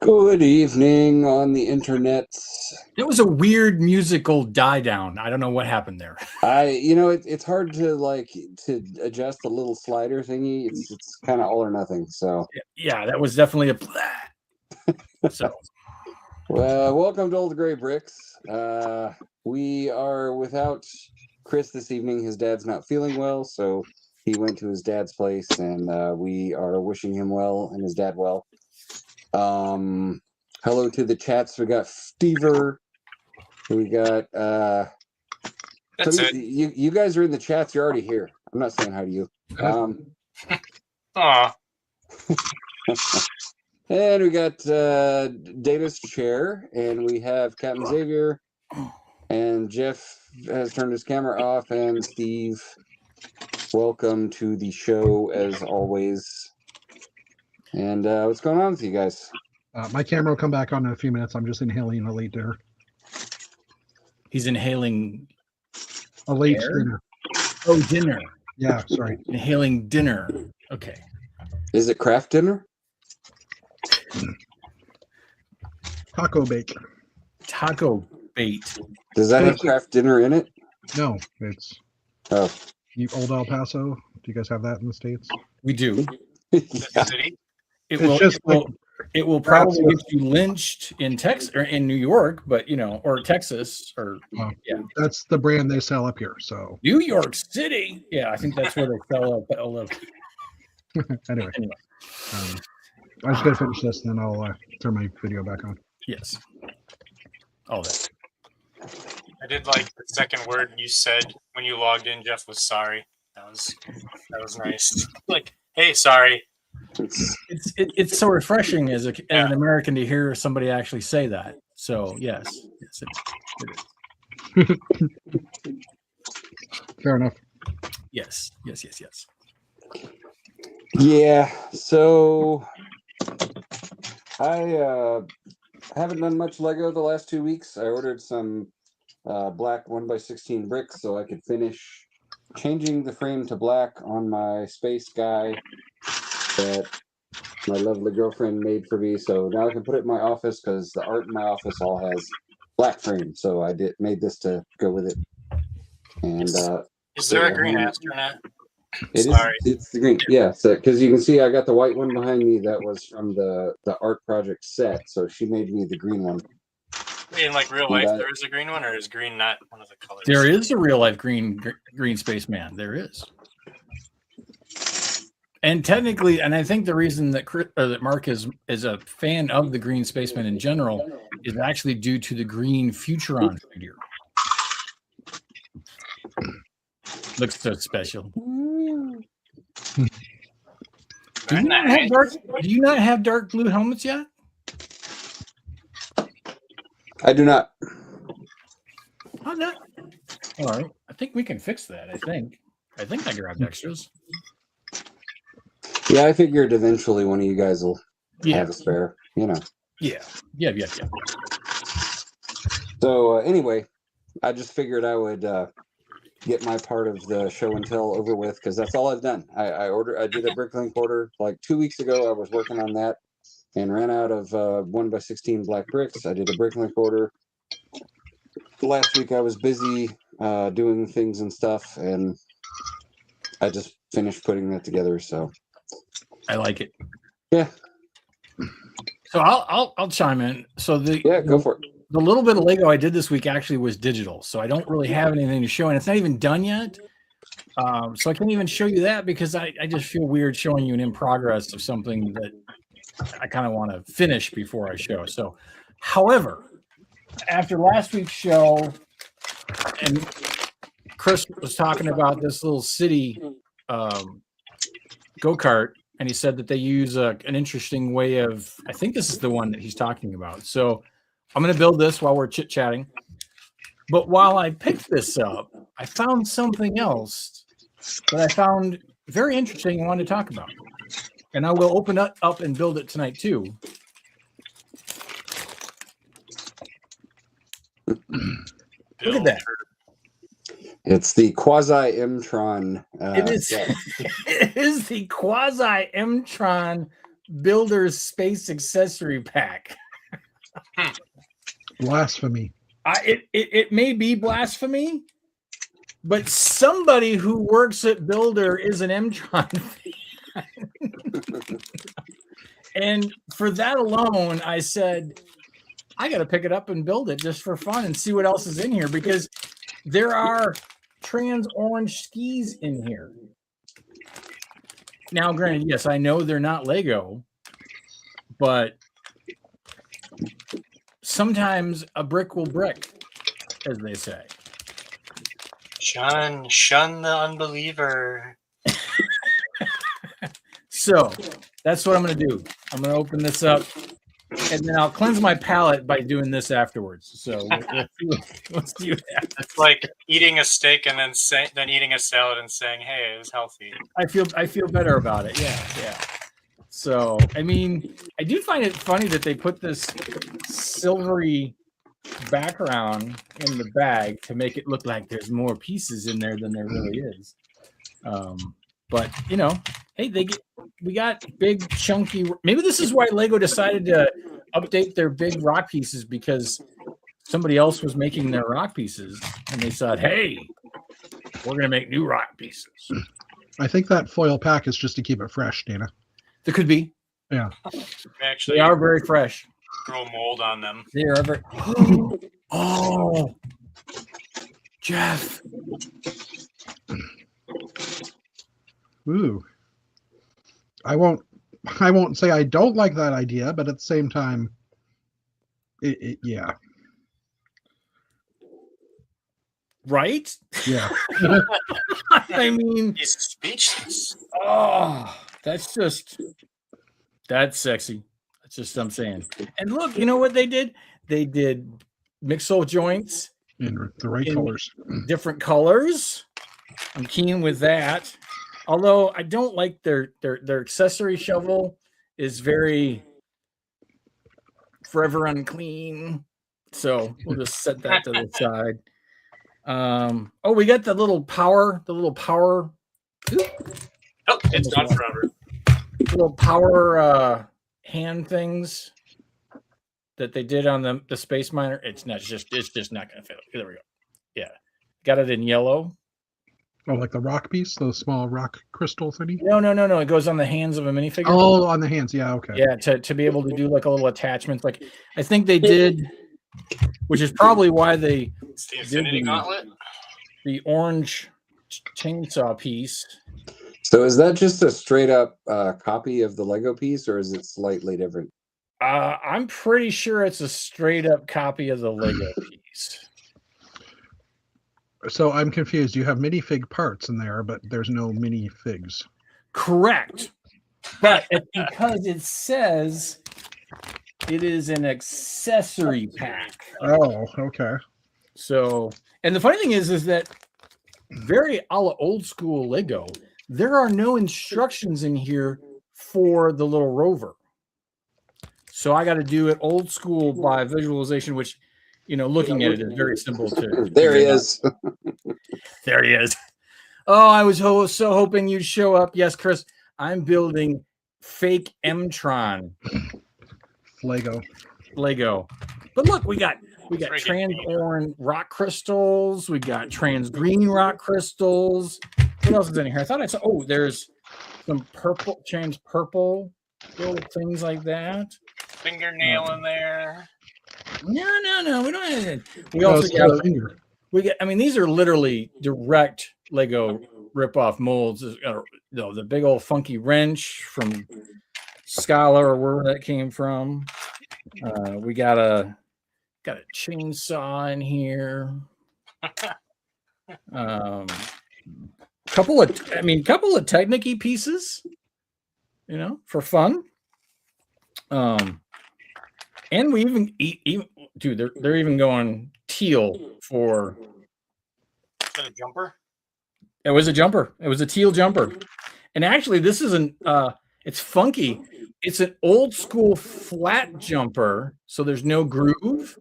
Good evening on the internet. It was a weird musical die down. I don't know what happened there. It's hard to adjust the little slider thingy. It's kind of all or nothing. So, Yeah, that was definitely a. So, well, welcome to Old Gray Bricks. We are without Chris this evening. His dad's not feeling well, so he went to his dad's place, and we are wishing him well and his dad well. Hello to the chats. We got Stever. We got That's it. You guys are in the chats. You're already here. I'm not saying hi to you. Aw. And we got Data's chair, and we have Captain Xavier, and Jeff has turned his camera off, and Steve. Welcome to the show as always. And what's going on with you guys? My camera will come back on in a few minutes. I'm just inhaling a late dinner. He's inhaling A late air? dinner. Oh, dinner. Yeah, sorry. Inhaling dinner. Okay. Is it craft dinner? Taco bake. Taco bait. Does that have craft dinner in it? No, it's Oh, Old El Paso. Do you guys have that in the States? We do. yeah. City? It It's will. just It will probably get you lynched in Texas or in New York, but or Texas or That's the brand they sell up here. So New York City. Yeah, I think that's where they sell all of. anyway, Anyway. I'm just gonna finish this, and then I'll turn my video back on. Yes. All that. I did like the second word you said when you logged in, Jeff, was sorry. That was nice. Like, hey, sorry. It's so refreshing as an American to hear somebody actually say that. So yes, it is. Fair enough. Yes. Yeah, so I haven't done much Lego the last 2 weeks. I ordered some black 1x16 bricks so I could finish changing the frame to black on my space guy that my lovely girlfriend made for me. So now I can put it in my office because the art in my office all has black frame. So I made this to go with it. And Is there a green astronaut? it's the green, yeah. So because you can see, I got the white one behind me that was from the art project set. So she made me the green one. In like real life, there is a green one, or is green not one of the colors? There is a real life green spaceman. There is. And technically, and I think the reason that that Mark is a fan of the green spaceman in general is actually due to the green Futuron figure. Looks so special. Do you not have dark blue helmets yet? I do not. Oh, not. All right. I think we can fix that. I think I grabbed extras. Yeah, I figured eventually one of you guys will have a spare, Yeah. So anyway, I just figured I would get my part of the show and tell over with because that's all I've done. I did a Bricklink order like 2 weeks ago. I was working on that and ran out of 1x16 black bricks. I did a Bricklink order. Last week I was busy doing things and stuff, and I just finished putting that together. So I like it. Yeah. So I'll chime in. So go for it. The little bit of Lego I did this week actually was digital, so I don't really have anything to show, and it's not even done yet. So I can't even show you that because I just feel weird showing you an in progress of something that I kind of want to finish before I show. So, however, after last week's show, and Chris was talking about this little city go-kart, and he said that they use an interesting way of, I think this is the one that he's talking about. So I'm going to build this while we're chit-chatting. But while I picked this up, I found something else that I found very interesting and wanted to talk about. And I will open it up and build it tonight too. Look at that. It's the Quasi M-Tron. It is the Quasi M-Tron Builder's Space Accessory Pack. Blasphemy. It may be blasphemy, but somebody who works at Builder is an Mtron fan. And for that alone, I said, I got to pick it up and build it just for fun and see what else is in here, because there are trans orange skis in here. Now, granted, yes, I know they're not Lego, but sometimes a brick will brick, as they say. Shun the unbeliever. So that's what I'm going to do. I'm going to open this up, and then I'll cleanse my palate by doing this afterwards. So let's do that. It's like eating a steak and then eating a salad and saying, "Hey, it was healthy." I feel better about it. Yeah. So I mean, I do find it funny that they put this silvery background in the bag to make it look like there's more pieces in there than there really is. But you know, hey, we got big chunky. Maybe this is why Lego decided to update their big rock pieces, because somebody else was making their rock pieces, and they said, "Hey, we're gonna make new rock pieces." I think that foil pack is just to keep it fresh, Dana. There could be. Yeah. Actually, They are very fresh. grow mold on them. They are very. Oh, Jeff. Ooh. I won't say I don't like that idea, but at the same time, yeah. Right? Yeah. I mean, He's speechless. oh, that's sexy. That's just what I'm saying. And look, you know what they did? They did mixel joints In the right In- colors. different colors. I'm keen with that. Although I don't like their accessory shovel is very forever unclean. So we'll just set that to the side. Oh, we got the little power. Oh, it's gone forever. Little power hand things that they did on the Space Miner. It's just not gonna fit. There we go. Yeah, got it in yellow. Oh, like the rock piece, the small rock crystal thingy? No. It goes on the hands of a minifigure. Oh, on the hands. Yeah, okay. Yeah, to be able to do like a little attachment. Like I think they did, which is probably why they It's the Infinity Gauntlet. the orange chainsaw piece. So is that just a straight up copy of the Lego piece, or is it slightly different? I'm pretty sure it's a straight up copy of the Lego piece. So I'm confused. You have minifig parts in there, but there's no minifigs. Correct. But it's because it says it is an accessory pack. Oh, okay. So, and the funny thing is that very a la old school Lego, there are no instructions in here for the little rover. So I got to do it old school by visualization, which, you know, looking at it is very simple to. There he figure out. is. There he is. Oh, I was so hoping you'd show up. Yes, Chris, I'm building fake Mtron Lego. But look, we got trans orange rock crystals. We got trans green rock crystals. What else is in here? I thought I saw. Oh, there's some purple, trans purple little things like that. Fingernail in there. No. We don't have it. We Oh, also it's got a got. finger. We get. I mean, these are literally direct Lego rip-off molds. The big old funky wrench from Scala or wherever that came from. We got a chainsaw in here. Couple of Technic-y pieces, you know, for fun. And we even dude, they're even going teal for. Is that a jumper? It was a jumper. It was a teal jumper. And actually, this isn't. It's funky. It's an old school flat jumper, so there's no groove,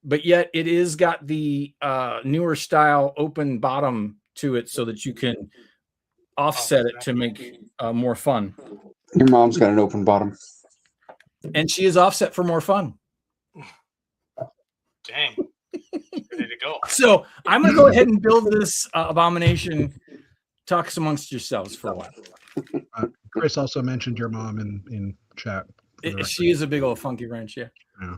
but yet it is got the newer style open bottom to it, so that you can offset it to make more fun. Your mom's got an open bottom. And she is offset for more fun. Dang. Ready to go. So I'm going to go ahead and build this abomination. Talk amongst yourselves for a while. Chris also mentioned your mom in chat. She is a big old funky wrench, yeah. Yeah.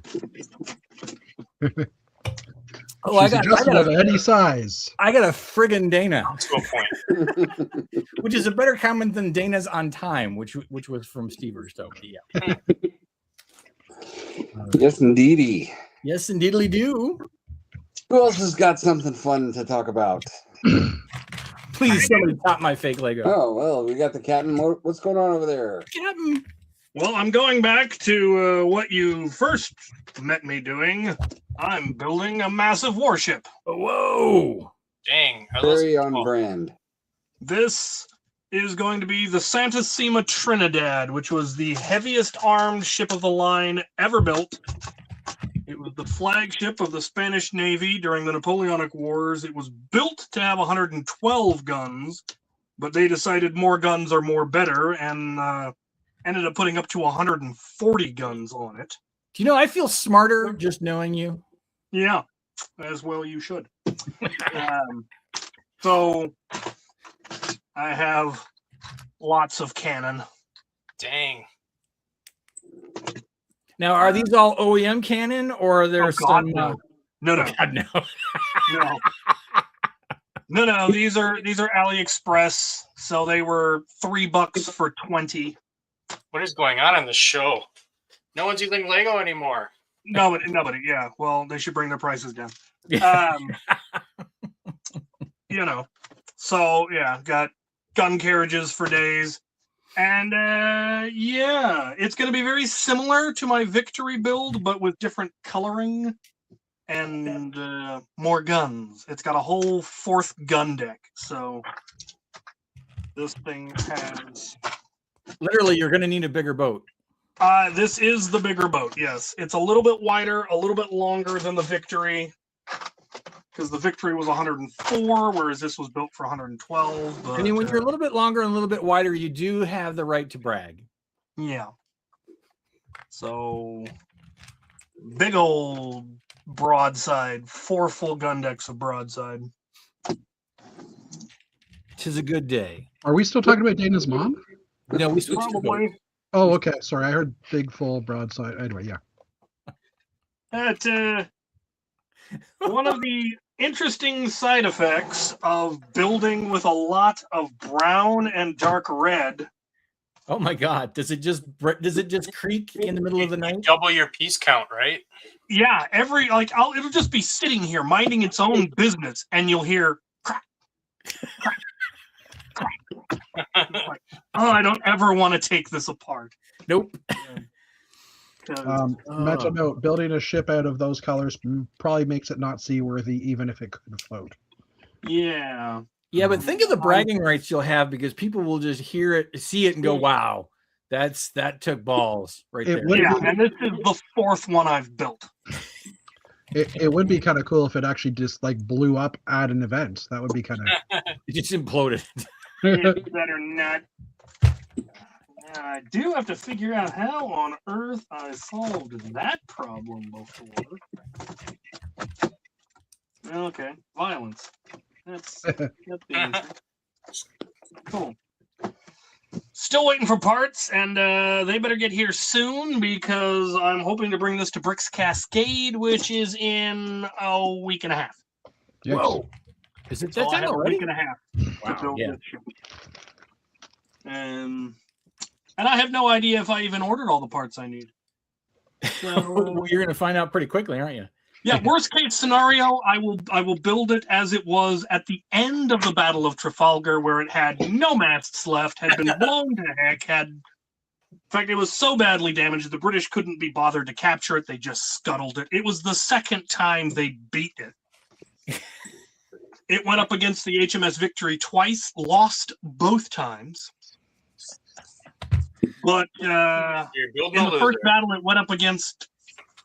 Oh, She's adjustable to any size. I got a friggin' Dana, To a point. which is a better comment than Dana's on time, which was from Steve Ersto. Yeah. Yes, indeedy. Yes, indeedly do. Who else has got something fun to talk about? Please, somebody top my fake Lego. Oh, well, we got the captain. What's going on over there? Captain. Well, I'm going back to what you first met me doing. I'm building a massive warship. Whoa. Dang. Very on brand. This is going to be the Santa Sima Trinidad, which was the heaviest armed ship of the line ever built. It was the flagship of the Spanish Navy during the Napoleonic Wars. It was built to have 112 guns, but they decided more guns are more better and ended up putting up to 140 guns on it. Do you know, I feel smarter just knowing you. Yeah, as well you should. So I have lots of cannon. Dang. Now, are these all OEM cannon or are there Oh, God, some? no. No, no, God, no. no. These are AliExpress, so they were $3 for 20. What is going on in the show? No one's using Lego anymore. Nobody. Yeah. Well, they should bring their prices down. You know. So yeah, got gun carriages for days, and yeah, it's going to be very similar to my Victory build, but with different coloring and more guns. It's got a whole 4th gun deck. So this thing has. Literally, you're going to need a bigger boat. This is the bigger boat, yes. It's a little bit wider, a little bit longer than the Victory, because the Victory was 104, whereas this was built for 112. But, I mean, when you're a little bit longer and a little bit wider, you do have the right to brag. yeah. So, big old broadside, 4 full gun decks of broadside. 'Tis a good day. Are we still talking about Dana's mom? No, we switched to boat. Probably. Oh, okay. Sorry, I heard big full broadside. Anyway, yeah. One of the interesting side effects of building with a lot of brown and dark red. Oh my God! Does it just creak in the middle of the night? Double your piece count, right? Yeah, it'll just be sitting here minding its own business, and you'll hear crack, crack, crack. Like, oh, I don't ever want to take this apart. Nope. Mental note: building a ship out of those colors probably makes it not seaworthy, even if it could float. Yeah. Yeah, but think of the bragging rights you'll have because people will just hear it, see it, and go, "Wow, that took balls right there." Yeah, and this is the 4th one I've built. It would be kind of cool if it actually just like blew up at an event. That would be kind of. It just imploded. It better not. I do have to figure out how on earth I solved that problem before. Okay, violence. That's the answer. Cool. Still waiting for parts, and they better get here soon because I'm hoping to bring this to Bricks Cascade, which is in a week and a half. Whoa! Is it So that I time have a already? week and a half to Wow, build yeah. this ship. And I have no idea if I even ordered all the parts I need. So, Well, you're going to find out pretty quickly, aren't you? yeah, worst case scenario, I will build it as it was at the end of the Battle of Trafalgar, where it had no masts left, had been blown to heck, in fact, it was so badly damaged the British couldn't be bothered to capture it. They just scuttled it. It was the 2nd time they beat it. It went up against the HMS Victory twice, lost both times. But You're building in a the first loser. battle, it went up against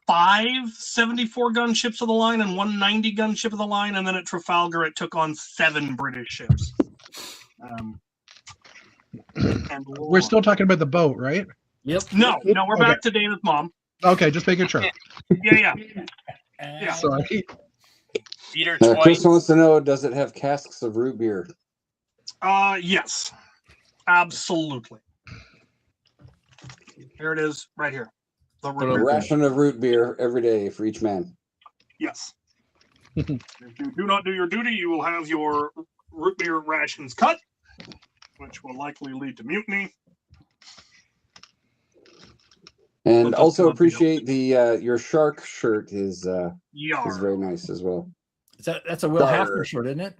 5 74-gun ships of the line and 1 90-gun ship of the line, and then at Trafalgar, it took on 7 British ships. And We're still talking about the boat, right? Yep. no, we're Okay. back to Dana's mom. Okay, just making sure. Yeah. Sorry. Beat her Chris twice. wants to know, does it have casks of root beer? Yes, absolutely. Here it is, right here. The root A beer. ration of root beer every day for each man. Yes. If you do not do your duty, you will have your root beer rations cut, which will likely lead to mutiny. And That's also what we do. appreciate the your shark shirt is Yar. very nice as well. That's a Will Dar. Hafner shirt, isn't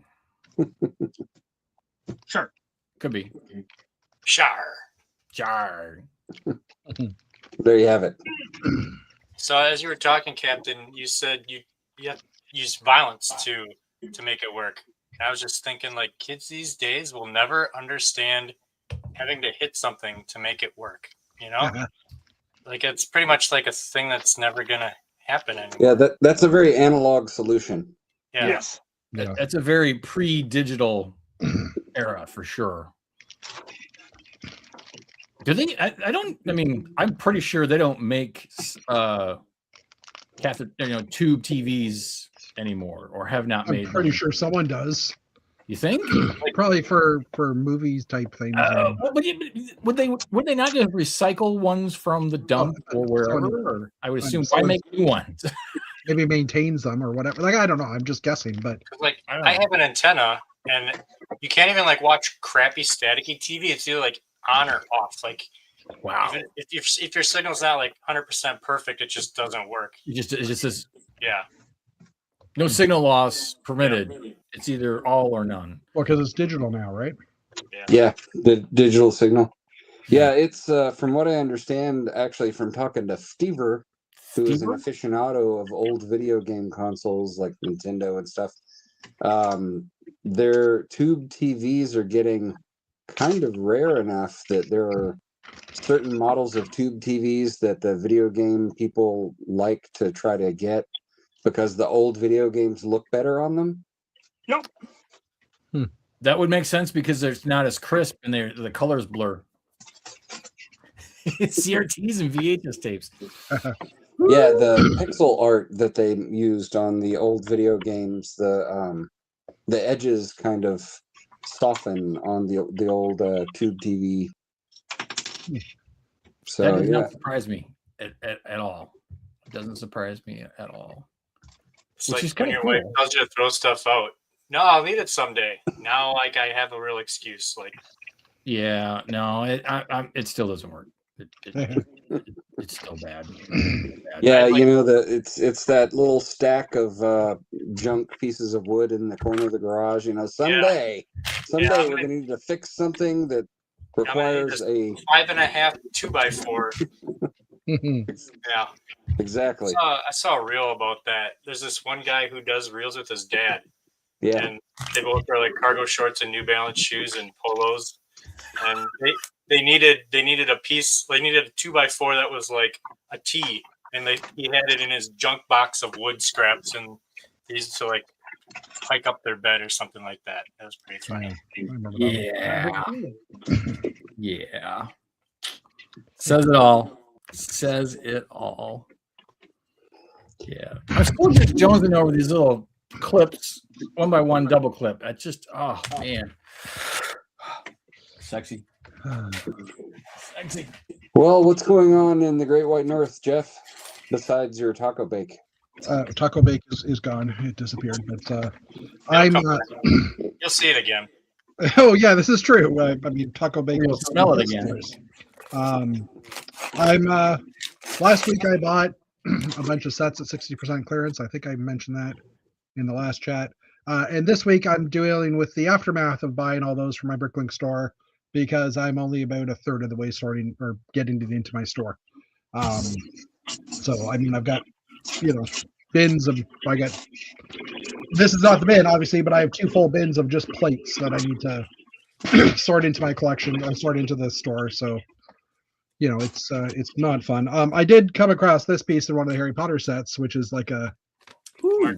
it? Sure. Could be. Char. Jar. There you have it. So as you were talking, Captain, you said you have to use violence to make it work. And I was just thinking, like, kids these days will never understand having to hit something to make it work. You know, like it's pretty much like a thing that's never gonna happen anymore. Yeah, that's a very analog solution. Yeah. Yes. Yeah. That's a very pre-digital era for sure. Do they? I don't. I mean, I'm pretty sure they don't make tube TVs anymore, or have not I'm made. pretty them. sure someone does. You think? Probably for movies type things. Would they not just recycle ones from the dump or wherever? Or I would assume why make new ones? Maybe maintains them or whatever. Like, I don't know. I'm just guessing, but 'Cause, like, I have an antenna, and you can't even like watch crappy staticky TV. It's either like on or off. Like, Wow. if your signal's not like 100% perfect, it just doesn't work. It just says Yeah. no signal loss permitted. It's either all or none. well, because it's digital now, right? Yeah, the digital signal. Yeah, it's from what I understand, actually, from talking to Stever, who is an aficionado of old video game consoles like Nintendo and stuff. Their tube TVs are getting kind of rare enough that there are certain models of tube TVs that the video game people like to try to get because the old video games look better on them. Yep. That would make sense because it's not as crisp and the colors blur. CRTs and VHS tapes. Yeah, the pixel art that they used on the old video games, the edges kind of soften on the old tube TV. So That does yeah, not surprise me at all. It doesn't surprise me at all. It's Which like is when kinda your wife cool. tells you to throw stuff out. No, I'll need it someday. Now, like, I have a real excuse. Like, Yeah, no, it still doesn't work. It's still bad. yeah, like- you know it's that little stack of junk pieces of wood in the corner of the garage. You know, someday I'm we're gonna- gonna need to fix something that I'm gonna need requires a 5.5 2x4. Yeah. exactly. I saw a reel about that. There's this one guy who does reels with his dad, Yeah, and they both wear like cargo shorts and New Balance shoes and polos, and they needed a piece. They needed a 2x4 that was like a T, and he had it in his junk box of wood scraps, and he used to like hike up their bed or something like that. That was pretty funny. Yeah. Yeah. Says it all. Says it all. Yeah. I'm still just jonesing over these little clips, one by one double clip. I just, oh man. Sexy. Sexy. Well, what's going on in the Great White North, Jeff? Besides your taco bake? Taco Bake is gone. It disappeared. But I'm. You'll see it again. Oh yeah, this is true. I mean, Taco Bake. You'll is smell it gone. again. I'm. Last week I bought a bunch of sets at 60% clearance. I think I mentioned that in the last chat. And this week I'm dealing with the aftermath of buying all those from my Bricklink store because I'm only about a third of the way sorting or getting it into my store. So I mean, I've got bins of. This is not the bin, obviously, but I have 2 full bins of just plates that I need to sort into my collection or sort into the store. So, it's not fun. I did come across this piece in one of the Harry Potter sets, which is like a little.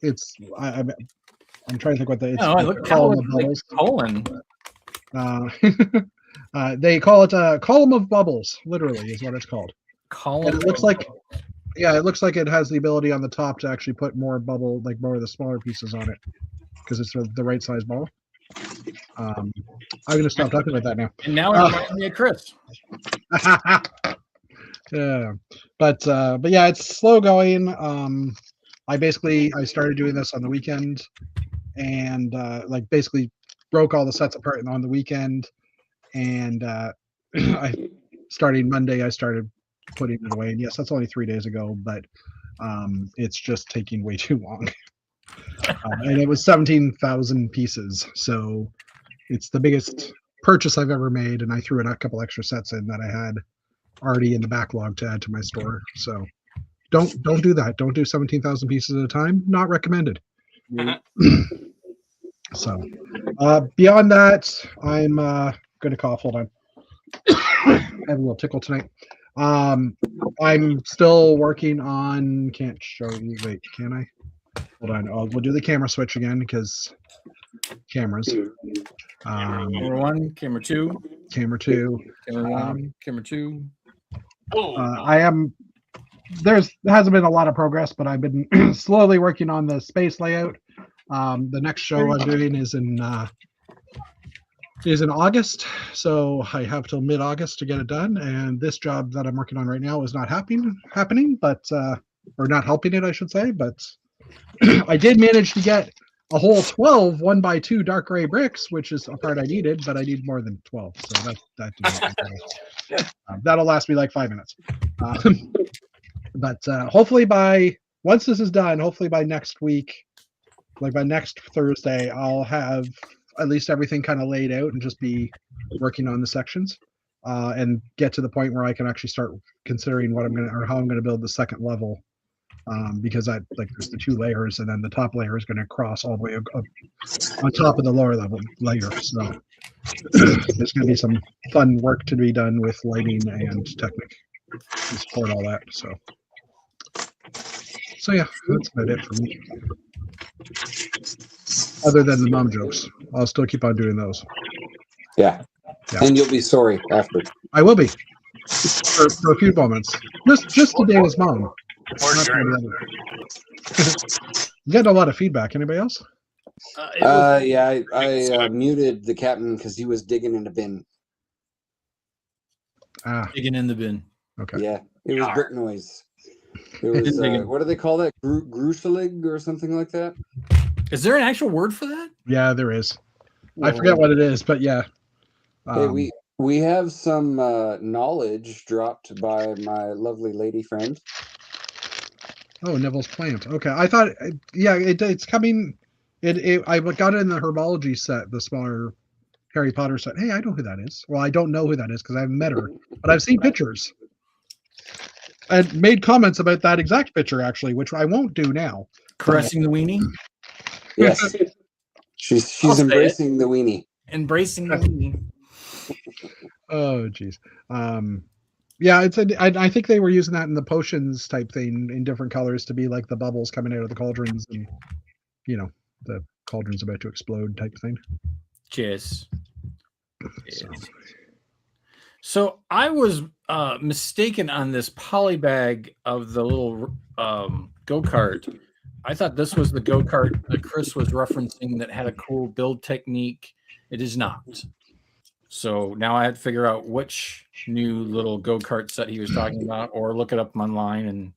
It's I'm trying to think what the. It's No, I look called the like bubbles. colon. They call it a column of bubbles. Literally, is what it's called. Column. And it looks like, yeah, it looks like it has the ability on the top to actually put more bubble, like more of the smaller pieces on it, because it's the right size ball. I'm gonna stop talking about that now. And now it reminds me of Chris. Yeah, but yeah, it's slow going. I started doing this on the weekend, and like basically broke all the sets apart on the weekend, and starting Monday I started putting it away. And yes, that's only 3 days ago, but it's just taking way too long. And it was 17,000 pieces, so it's the biggest purchase I've ever made, and I threw in a couple extra sets in that I had already in the backlog to add to my store. So don't do that. Don't do 17,000 pieces at a time. Not recommended. So beyond that, I'm gonna cough. Hold on. I have a little tickle tonight. I'm still working on, can't show you, wait, can I? Hold on. We'll do the camera switch again because cameras. Camera 1, camera 2, Camera 2. camera 1, camera 2. Oh, There hasn't been a lot of progress, but I've been slowly working on the space layout. The next show I'm doing is in August, so I have till mid-August to get it done. And this job that I'm working on right now is not happening, but or not helping it, I should say. But I did manage to get a whole 12 1x2 dark gray bricks, which is a part I needed, but I need more than 12, so that didn't that'll last me like 5 minutes. But hopefully once this is done, hopefully by next week, like by next Thursday, I'll have at least everything kind of laid out and just be working on the sections, and get to the point where I can actually start considering how I'm gonna build the second level. Because there's the 2 layers, and then the top layer is going to cross all the way up on top of the lower level layer. So there's going to be some fun work to be done with lighting and Technic to support all that. So yeah, that's about it for me. Other than the mom jokes, I'll still keep on doing those. Yeah. And you'll be sorry after. I will be for a few moments. Just to Dana's mom. or Not during. for the other. Getting a lot of feedback. Anybody else? Yeah, I muted the captain because he was digging in a bin. Digging in the bin. Okay. Yeah, it was brick noise. It was what do they call that? Gruselig or something like that? Is there an actual word for that? Yeah, there is. I forget what it is, but yeah. Hey, we have some knowledge dropped by my lovely lady friend. Oh, Neville's plant. Okay, I thought, yeah, it's coming. I got it in the herbology set, the smaller Harry Potter set. Hey, I know who that is. Well, I don't know who that is because I haven't met her, but I've seen pictures and made comments about that exact picture actually, which I won't do now. Caressing the weenie. Yes, she's embracing the weenie. Embracing the weenie. Oh, geez. Yeah, I think they were using that in the potions type thing in different colors to be like the bubbles coming out of the cauldrons, and the cauldron's about to explode type thing. Cheers. So I was mistaken on this polybag of the little go-kart. I thought this was the go-kart that Chris was referencing that had a cool build technique. It is not. So now I had to figure out which new little go-kart set he was talking about, or look it up online. And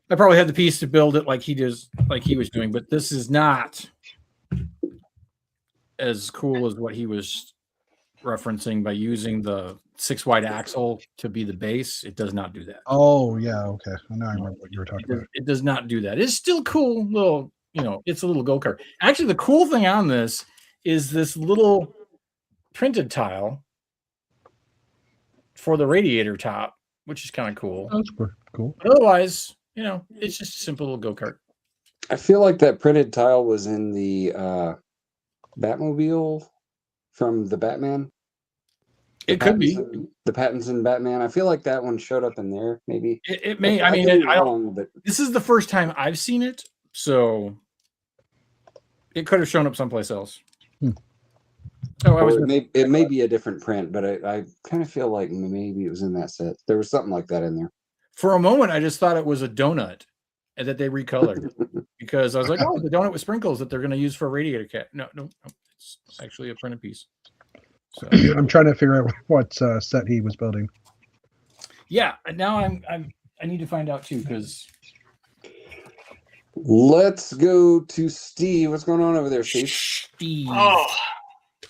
I probably had the piece to build it like he was doing, but this is not as cool as what he was referencing by using the 6-wide axle to be the base. It does not do that. Oh yeah, okay. Now I remember what you were talking about. It does not do that. It's still cool, little, it's a little go-kart. Actually, the cool thing on this is this little printed tile for the radiator top, which is kind of cool. That's cool. But otherwise, it's just a simple little go-kart. I feel like that printed tile was in the Batmobile from the Batman. It could be the Pattinson Batman. I feel like that one showed up in there. Maybe it may. I don't. But this is the first time I've seen it, so it could have shown up someplace else. Oh, I Or was. it may be a different print, but I kind of feel like maybe it was in that set. There was something like that in there. For a moment, I just thought it was a donut and that they recolored because I was like, oh, the donut with sprinkles that they're going to use for a radiator cap. No, it's actually a printed piece. So I'm trying to figure out what set he was building. yeah, and now I need to find out too because Let's go to Steve. What's going on over there, Steve? Steve. Oh,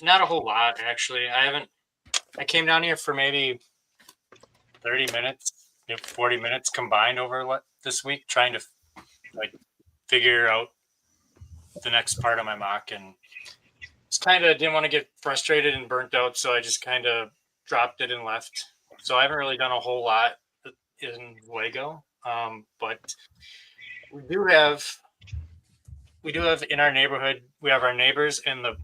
not a whole lot actually. I came down here for maybe 30 minutes, 40 minutes combined over this week, trying to like figure out the next part of my mock, and just kind of didn't want to get frustrated and burnt out, so I just kind of dropped it and left. So I haven't really done a whole lot in Lego, but we do have in our neighborhood, we have our neighbors and the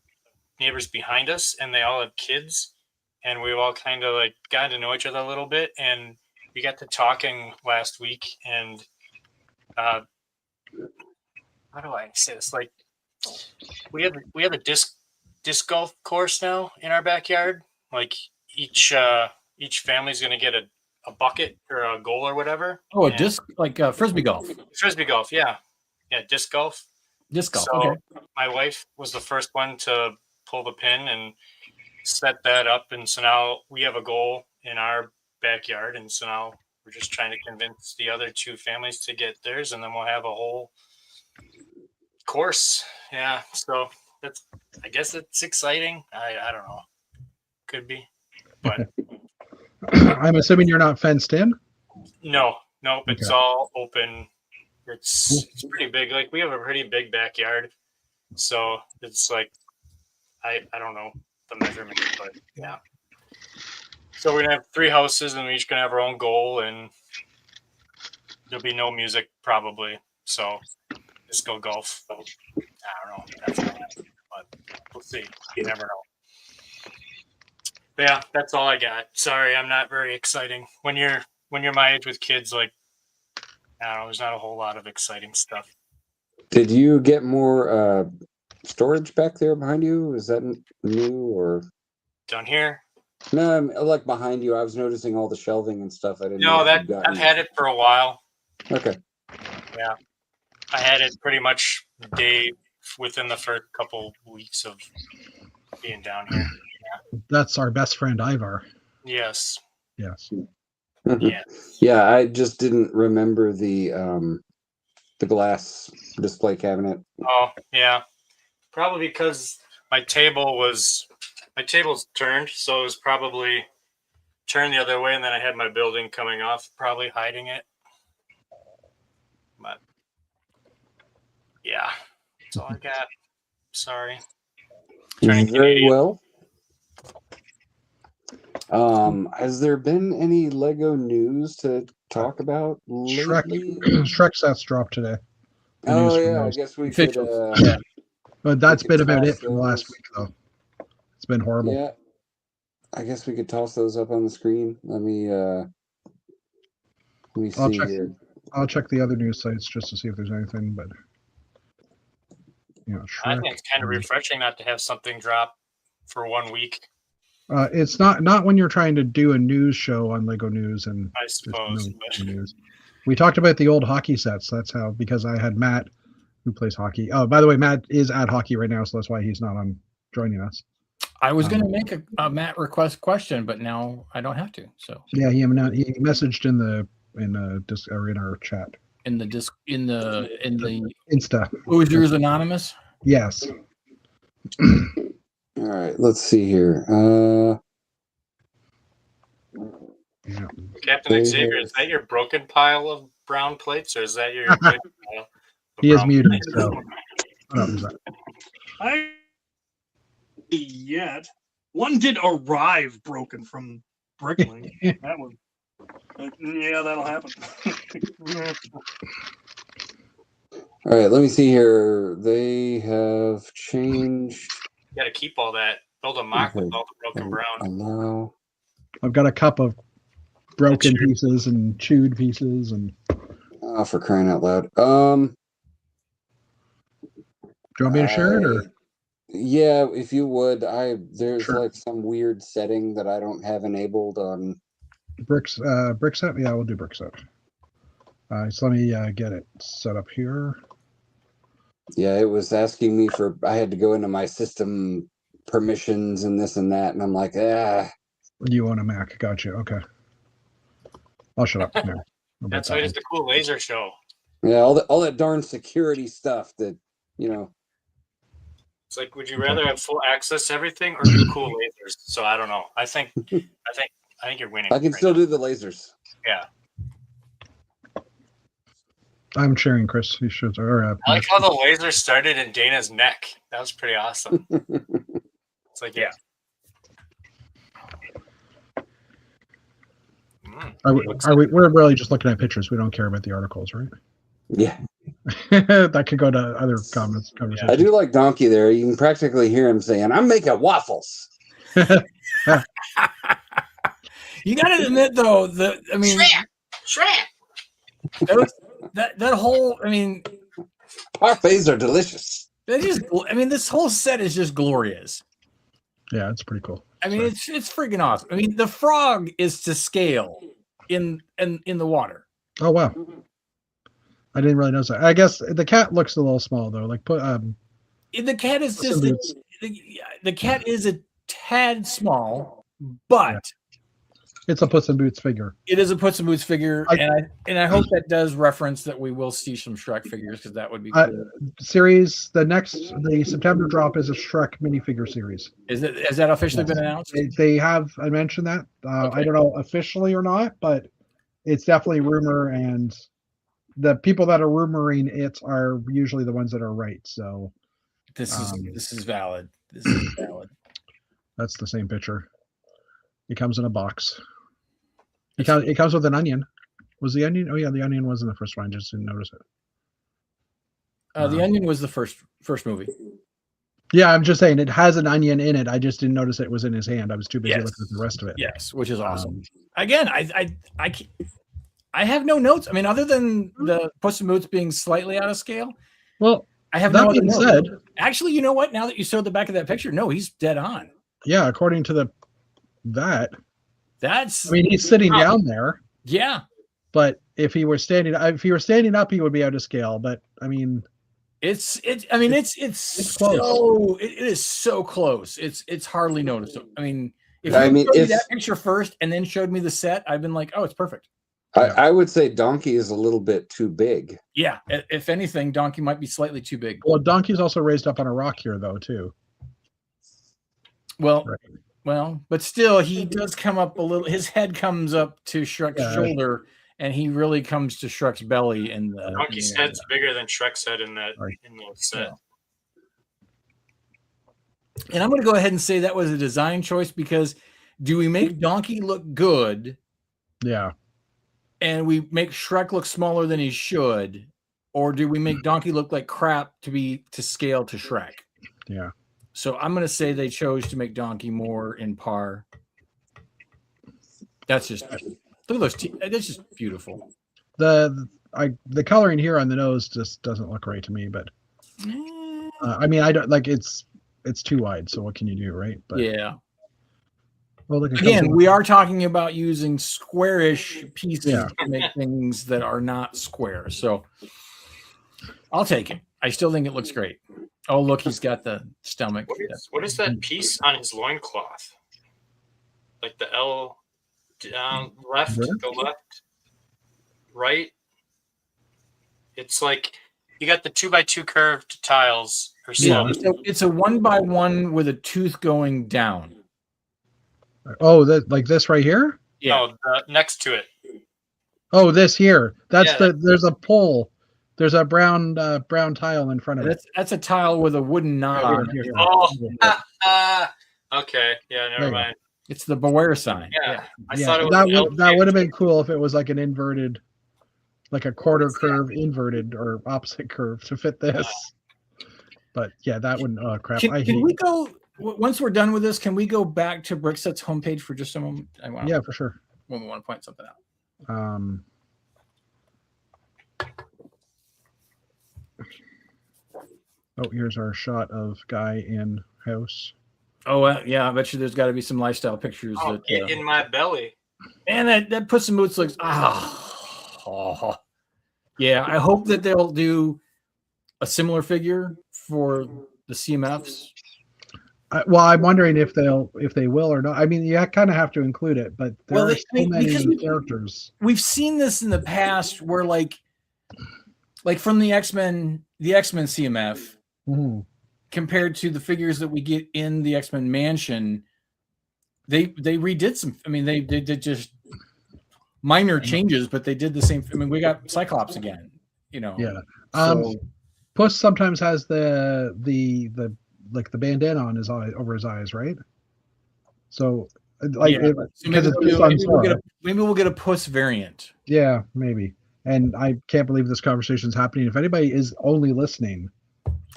neighbors behind us, and they all have kids, and we've all kind of like gotten to know each other a little bit, and we got to talking last week, and how do I say this? Like we have a disc golf course now in our backyard. Like each family's gonna get a bucket or a goal or whatever. Oh, a disc like frisbee golf. Frisbee golf, yeah, disc golf. Disc golf. So Okay. my wife was the first one to pull the pin and set that up, and so now we have a goal in our backyard, and so now we're just trying to convince the other two families to get theirs, and then we'll have a whole course. Yeah, so I guess it's exciting. I don't know, could be, but I'm assuming you're not fenced in. no, it's Okay. all open. It's pretty big. Like we have a pretty big backyard, so it's like I don't know the measurement, but yeah. So we're gonna have 3 houses, and we're each gonna have our own goal, and there'll be no music probably. So just go golf. I don't know. That's gonna happen, but we'll see. You never know. But yeah, that's all I got. Sorry, I'm not very exciting. When you're my age with kids, like I don't know, there's not a whole lot of exciting stuff. Did you get more storage back there behind you? Is that new or Down here, no? Like behind you, I was noticing all the shelving and stuff. I didn't know no, if that you'd gotten I've had it for a while. Okay. Yeah, I had it pretty much within the first couple weeks of being down here. That's our best friend Ivar. Yes. Yes. Yeah. Yeah, I just didn't remember the glass display cabinet. Oh, yeah. Probably because my table's turned, so it was probably turned the other way, and then I had my building coming off, probably hiding it. But yeah, that's all I got. Sorry. Turning Very Canadian. well. Has there been any Lego news to talk about lately? Shrek sets dropped today. The news Oh from yeah, I those. guess we could. Official. Yeah. But that's could been about toss it for the last those. week, though. It's been horrible. Yeah, I guess we could toss those up on the screen. Let me I'll see check. here. I'll check the other news sites just to see if there's anything. But I Shrek. think it's kind of refreshing not to have something drop for 1 week, It's not when you're trying to do a news show on Lego News and I there's suppose. no But news. We talked about the old hockey sets. That's how, because I had Matt who plays hockey. Oh, by the way, Matt is at hockey right now, so that's why he's not on joining us. I was going to make a Matt request question, but now I don't have to. So Yeah, he messaged in our chat. in the Insta. was yours anonymous? Yes. All right, let's see here. Yeah. Captain Xavier, is that your broken pile of brown plates, or is that your good pile of He is brown muted, plates? so what up is that? I yet one did arrive broken from Bricklink. That was yeah, that'll happen. All right, let me see here. They have changed. You got to keep all that. Build a mock with Okay. all the broken brown. Allow. I've got a cup of broken That's true. pieces and chewed pieces and Oh, for crying out loud. do you want me to share it or Yeah, if you would, there's Sure. like some weird setting that I don't have enabled on. Bricks, brick set. Yeah, we'll do brick set. So let me get it set up here. Yeah, it was asking me for. I had to go into my system permissions and this and that, and I'm like, ah. You own a Mac? Gotcha. Okay. I'll shut up. No, about That's that why one. it's the cool laser show. Yeah, all that darn security stuff that It's like, would you rather have full access to everything or do cool lasers? So I don't know. I think you're winning. I can right still now. do the lasers. Yeah. I'm sharing, Chris. You should. Or, I like how the laser started in Dana's neck. That was pretty awesome. It's like, yeah. We're really just looking at pictures. We don't care about the articles, right? Yeah, That could go to other conversations. I do like Donkey there. You can practically hear him saying, "I'm making waffles." You got to admit, though, Shrek. that whole, Parfaits are delicious. this whole set is just glorious. Yeah, it's pretty cool. It's freaking awesome. The frog is to scale in the water. Oh wow, I didn't really notice that. I guess the cat looks a little small though. Like put The cat is Puss in just the cat is a tad small, but it's a Puss in Boots figure. it is a Puss in Boots figure, and I hope that does reference that we will see some Shrek figures because that would be cool. Series the September drop is a Shrek minifigure series. Has that officially been announced? They have. I mentioned that. I don't know officially or not, but it's definitely rumor, and the people that are rumoring it are usually the ones that are right. So This is valid. This is valid. that's the same picture. It comes in a box. It comes with an onion. Was the onion? Oh yeah, the onion was in the first one. I just didn't notice it. The Onion was the first movie. Yeah, I'm just saying it has an onion in it. I just didn't notice it was in his hand. I was too busy looking at the rest of it. Yes, which is awesome. Again, I have no notes. Other than the Puss in Boots being slightly out of scale, Well, I have that no other being notes. said, Actually, you know what? Now that you showed the back of that picture, no, he's dead on. yeah, according to That's he's sitting down there. yeah. But if he were standing up, he would be out of scale. But It's close. so it is so close. It's hardly noticeable. If you showed me that picture first and then showed me the set, I've been like, oh, it's perfect. I would say Donkey is a little bit too big. Yeah, if anything, Donkey might be slightly too big. well, Donkey's also raised up on a rock here, though, too. Well, Right. but still, he does come up a little. His head comes up to Shrek's shoulder, and he really comes to Shrek's belly. And the Donkey's head's bigger than Shrek's head in the set. And I'm going to go ahead and say that was a design choice because do we make Donkey look good? Yeah. And we make Shrek look smaller than he should, or do we make Donkey look like crap to scale to Shrek? Yeah. So I'm going to say they chose to make Donkey more in par. That's just look at those teeth. That's just beautiful. The coloring here on the nose just doesn't look right to me, but I don't like it's too wide. So what can you do, right? But yeah. Well, look, again, we are talking about using squarish pieces Yeah. to make things that are not square. So I'll take it. I still think it looks great. Oh, look, he's got the stomach. What is that piece on his loincloth? Like the L down left, go left, right. It's like you got the 2x2 curved tiles or Yeah, slopes. it's a 1x1 with a tooth going down. Oh, that like this right here? Yeah. No, next to it. Oh, this here. That's Yeah. there's a pole. There's a brown tile in front of it. That's a tile with a wooden knob on it. Oh, okay. Yeah, never There you mind. It's the Beware sign. Yeah, I Yeah, thought it was that would have been cool if it was like an inverted, like a quarter curve inverted or opposite curve to fit this. But yeah, that wouldn't. Oh crap! Can we go once we're done with this? Can we go back to Brickset's homepage for just a moment? Yeah, for sure. When we want to point something out. Oh, here's our shot of Guy in house. Oh, yeah. I bet you there's got to be some lifestyle pictures Oh, that. get in my belly. And that Puss in Boots looks. Yeah. I hope that they'll do a similar figure for the CMFs. Well, I'm wondering if they will or not. I mean, you kind of have to include it, but there Well, are so because many characters. We've seen this in the past where like from the X-Men CMF Mhm. compared to the figures that we get in the X-Men Mansion, they redid some. I mean, they did just minor changes, but they did the same. I mean, we got Cyclops again. Yeah. So Puss sometimes has the like the bandana on his eye over his eyes, right? So like yeah. So maybe, it's based on Sora. maybe we'll get a Puss variant. Yeah, maybe. And I can't believe this conversation is happening. If anybody is only listening,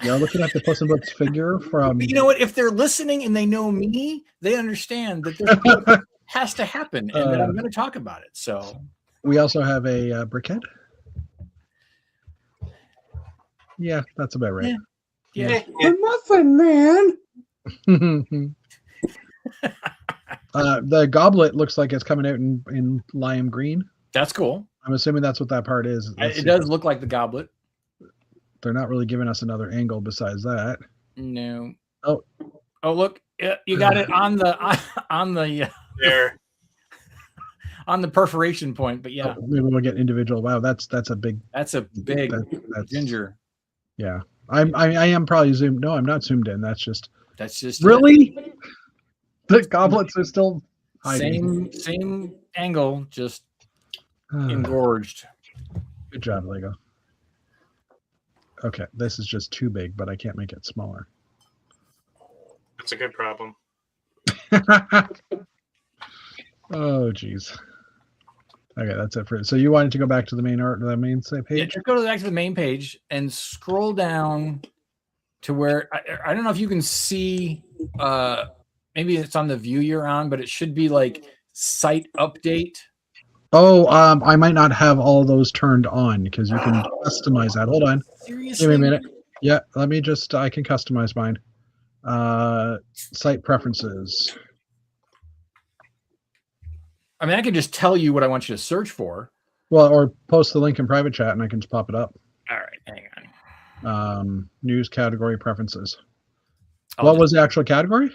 you're looking at the Puss in Boots figure from. But you know what? If they're listening and they know me, they understand that this has to happen, and that I'm going to talk about it. So We also have a brickhead. Yeah, that's about right. yeah. The Muffin Man. The goblet looks like it's coming out in lime green. That's cool. I'm assuming that's what that part is. Let's It see. does look like the goblet. They're not really giving us another angle besides that. No. Oh. Look, you got it on the There. on the perforation point. But yeah, Maybe we'll get individual. Wow, that's a big. that's a big That's ginger. Yeah, I am probably zoomed. No, I'm not zoomed in. That's just That's just really. The goblets are still hiding. same angle, just engorged. Good job, Lego. Okay, this is just too big, but I can't make it smaller. That's a good problem. Oh, geez. Okay, that's it for it. So you wanted to go back to the main art, the main Yeah, page? just go back to the main page and scroll down to where I don't know if you can see. Maybe it's on the view you're on, but it should be like site update. Oh, I might not have all those turned on because you can customize that. Hold on. Seriously? Give me a minute. Yeah, let me just, I can customize mine. Site preferences. I mean, I can just tell you what I want you to search for. Well, or post the link in private chat and I can just pop it up. All right, hang on. News category preferences. I'll What just- was the actual category?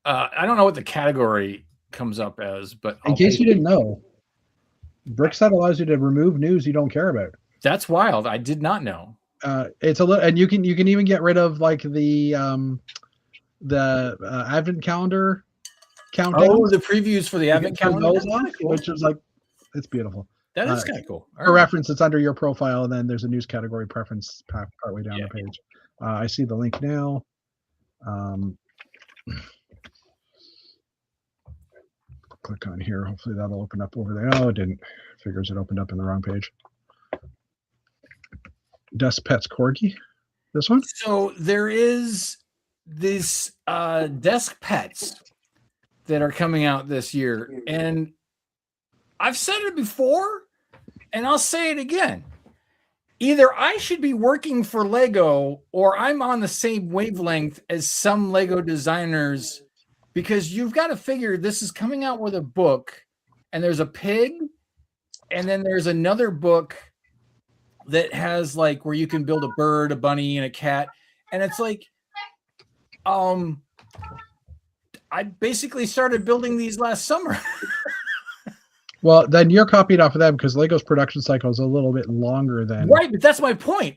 I don't know what the category comes up as, but In case you didn't know, Brickset allows you to remove news you don't care about. that's wild. I did not know. It's a little, and you can even get rid of like the advent calendar countdown. Oh, the previews for the You advent can turn calendar. those off, which is like, it's beautiful. That is kind of cool. All For right. reference, it's under your profile, and then there's a news category preference partway down Yeah. the page. I see the link now. Click on here. Hopefully that'll open up over there. Oh, it didn't. Figures it opened up in the wrong page. Desk Pets Corgi. This one? So there is this desk pets that are coming out this year, and I've said it before, and I'll say it again. Either I should be working for Lego or I'm on the same wavelength as some Lego designers, because you've got to figure this is coming out with a book, and there's a pig, and then there's another book that has like where you can build a bird, a bunny, and a cat. And it's like, I basically started building these last summer. Well, then you're copied off of them because Lego's production cycle is a little bit longer than. Right, but that's my point.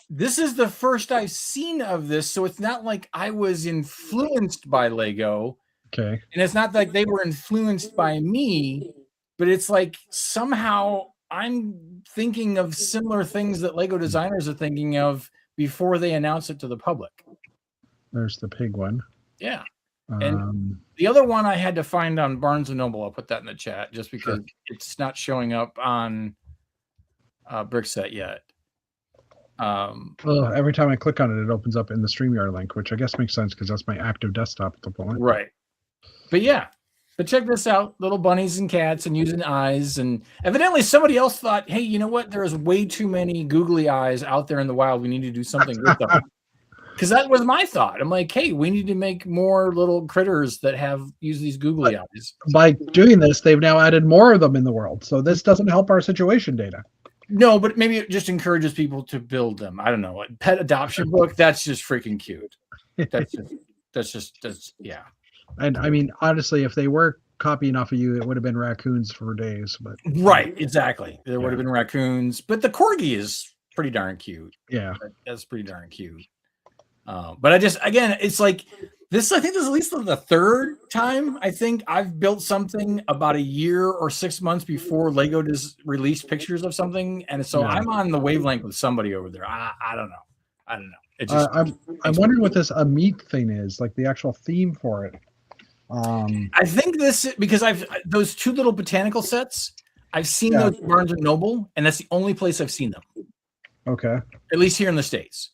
This is the first I've seen of this, so it's not like I was influenced by Lego, Okay. and it's not like they were influenced by me, but it's like somehow I'm thinking of similar things that Lego designers are thinking of before they announce it to the public. There's the pig one. Yeah. Um, The other one I had to find on Barnes & Noble. I'll put that in the chat just because it's not showing up on Brickset yet. every time I click on it, it opens up in the StreamYard link, which I guess makes sense because that's my active desktop at the moment. Right. But yeah. But check this out. Little bunnies and cats and using eyes. And evidently somebody else thought, hey, you know what? There's way too many googly eyes out there in the wild. We need to do something with them. Because that was my thought. I'm like, hey, we need to make more little critters that use these googly eyes. By doing this, they've now added more of them in the world. So this doesn't help our situation data. No, but maybe it just encourages people to build them. I don't know. A pet adoption book, that's just freaking cute. That's yeah. And I mean, honestly, if they were copying off of you, it would have been raccoons for days. But Right, exactly. There would have been raccoons, but the corgi is pretty darn cute. yeah, That's pretty darn cute. But again, it's like this. I think this is at least the third time I think I've built something about a year or 6 months before Lego just released pictures of something, and so I'm on the wavelength with somebody over there. I don't know. It just I'm wondering what this meat thing is, like the actual theme for it. I think this because those two little botanical sets. I've seen those at Barnes and Noble, and that's the only place I've seen them. Okay. At least here in the States.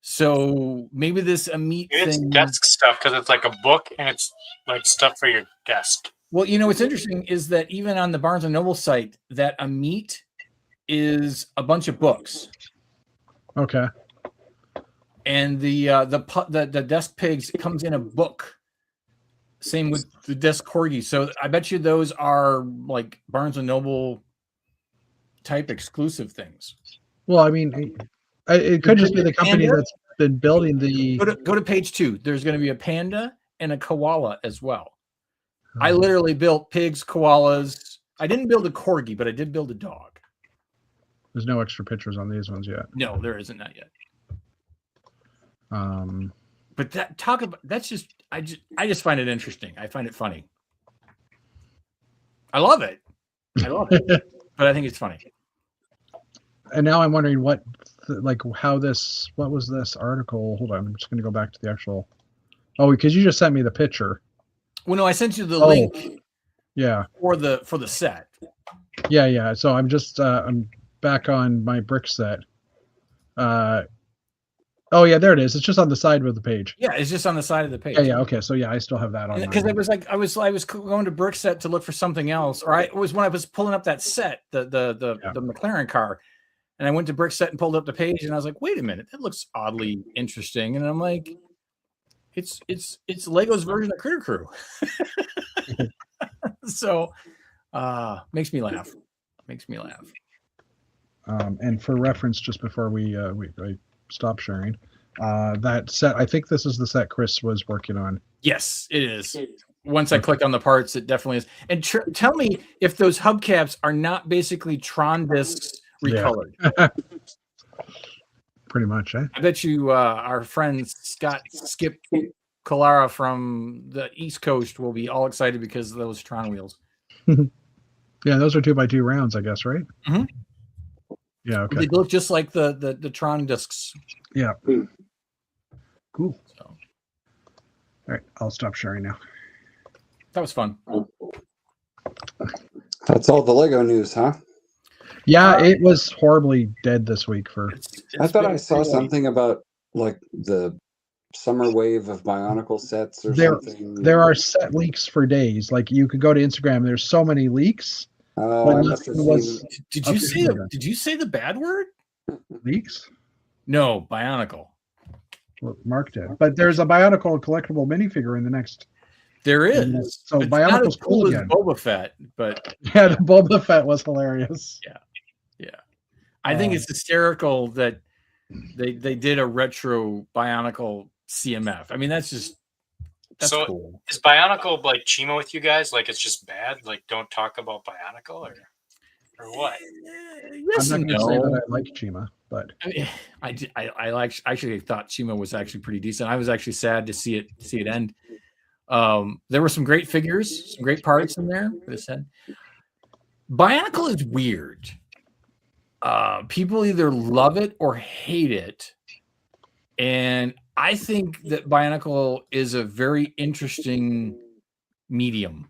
So maybe this meat It's thing. desk stuff because it's like a book and it's like stuff for your desk. Well, what's interesting is that even on the Barnes and Noble site, that a meat is a bunch of books, Okay. and the desk pigs comes in a book. Same with the desk corgi. So I bet you those are like Barnes and Noble type exclusive things. Well, I mean, it could just be the company that's been building the. Go to page 2. There's going to be a panda and a koala as well. I literally built pigs, koalas. I didn't build a corgi, but I did build a dog. There's no extra pictures on these ones yet. No, there isn't that yet. But I just find it interesting. I find it funny. I love it. But I think it's funny. And now I'm wondering what was this article? Hold on, I'm just going to go back to the actual. Oh, because you just sent me the picture. Well, no, I sent you the link. Yeah. For the set. Yeah. So I'm just I'm back on my brick set. Oh yeah, there it is. It's just on the side of the page. Yeah, it's just on the side of the page. Yeah. Okay. So yeah, I still have that on. Because it was like I was going to Brickset to look for something else, or it was when I was pulling up that set, the McLaren car, and I went to Brickset and pulled up the page, and I was like, wait a minute, that looks oddly interesting, and I'm like, it's Lego's version of Critter Crew. So, makes me laugh. And for reference, just before I stop sharing, that set, I think this is the set Chris was working on. Yes, it is. Once I click on the parts, it definitely is. And tell me if those hubcaps are not basically Tron discs recolored. Yeah. Pretty much, eh? I bet you our friend Skip Collara from the East Coast will be all excited because of those Tron wheels. Yeah, those are 2x2 rounds, I guess, right? Mm-hmm. Yeah, okay. They look just like the Tron discs. Yeah. Cool. So, all right, I'll stop sharing now. that was fun. That's all the Lego news, huh? Yeah, it was horribly dead this week for. I thought I saw something about like the summer wave of Bionicle sets or something. There are set leaks for days. Like you could go to Instagram. There's so many leaks. Oh, I must have seen. Did you say the bad word? Leaks? No, Bionicle. Well, Mark did. But there's a Bionicle collectible minifigure in the next. There is. So it's not Bionicle's as cool as again. Boba Fett, but Yeah, the Boba Fett was hilarious. yeah. I think it's hysterical that they did a retro Bionicle CMF. I mean, that's So cool. is Bionicle like Chima with you guys? Like it's just bad? Like don't talk about Bionicle or what? Yes I'm and not going to say no. that I like Chima, but I actually thought Chima was actually pretty decent. I was actually sad to see it end. There were some great figures, some great parts in there for this head. Bionicle is weird. People either love it or hate it. And I think that Bionicle is a very interesting medium.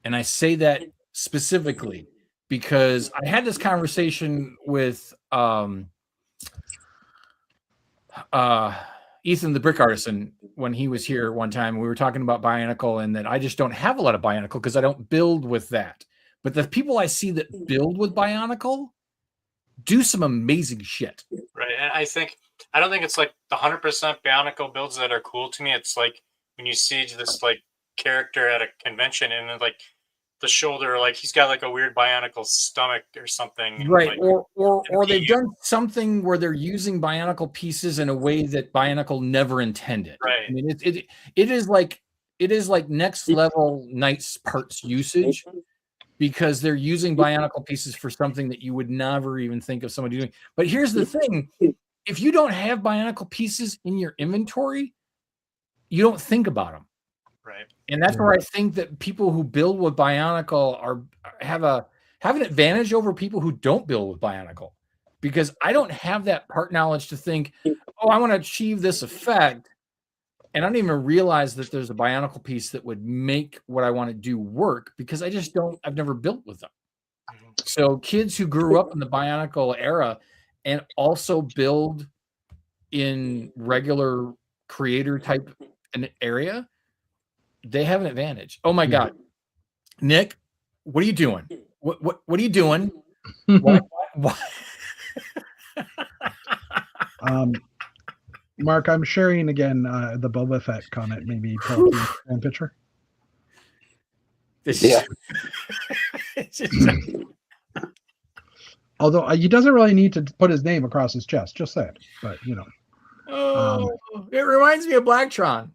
And I say that specifically because I had this conversation with Ethan the Brick Artisan when he was here one time. We were talking about Bionicle and that I just don't have a lot of Bionicle because I don't build with that. But the people I see that build with Bionicle do some amazing shit. Right. And I think I don't think it's like the 100% Bionicle builds that are cool to me. It's like when you see this like character at a convention and then like the shoulder, like he's got like a weird Bionicle stomach or something. Right, Like, or they've done something where they're using Bionicle pieces in a way that Bionicle never intended. Right. I mean, it is like next level Knights parts usage, because they're using Bionicle pieces for something that you would never even think of somebody doing. But here's the thing: if you don't have Bionicle pieces in your inventory, you don't think about them. right. And that's where I think that people who build with Bionicle have an advantage over people who don't build with Bionicle, because I don't have that part knowledge to think, oh, I want to achieve this effect, and I don't even realize that there's a Bionicle piece that would make what I want to do work, because I've never built with them. So kids who grew up in the Bionicle era and also build in regular creator type an area, they have an advantage. Oh my God, Nick, what are you doing? What are you doing? Why? Mark, I'm sharing again the Boba Fett comment. Maybe and picture. Yeah. Although he doesn't really need to put his name across his chest, just saying. But It reminds me of Blacktron.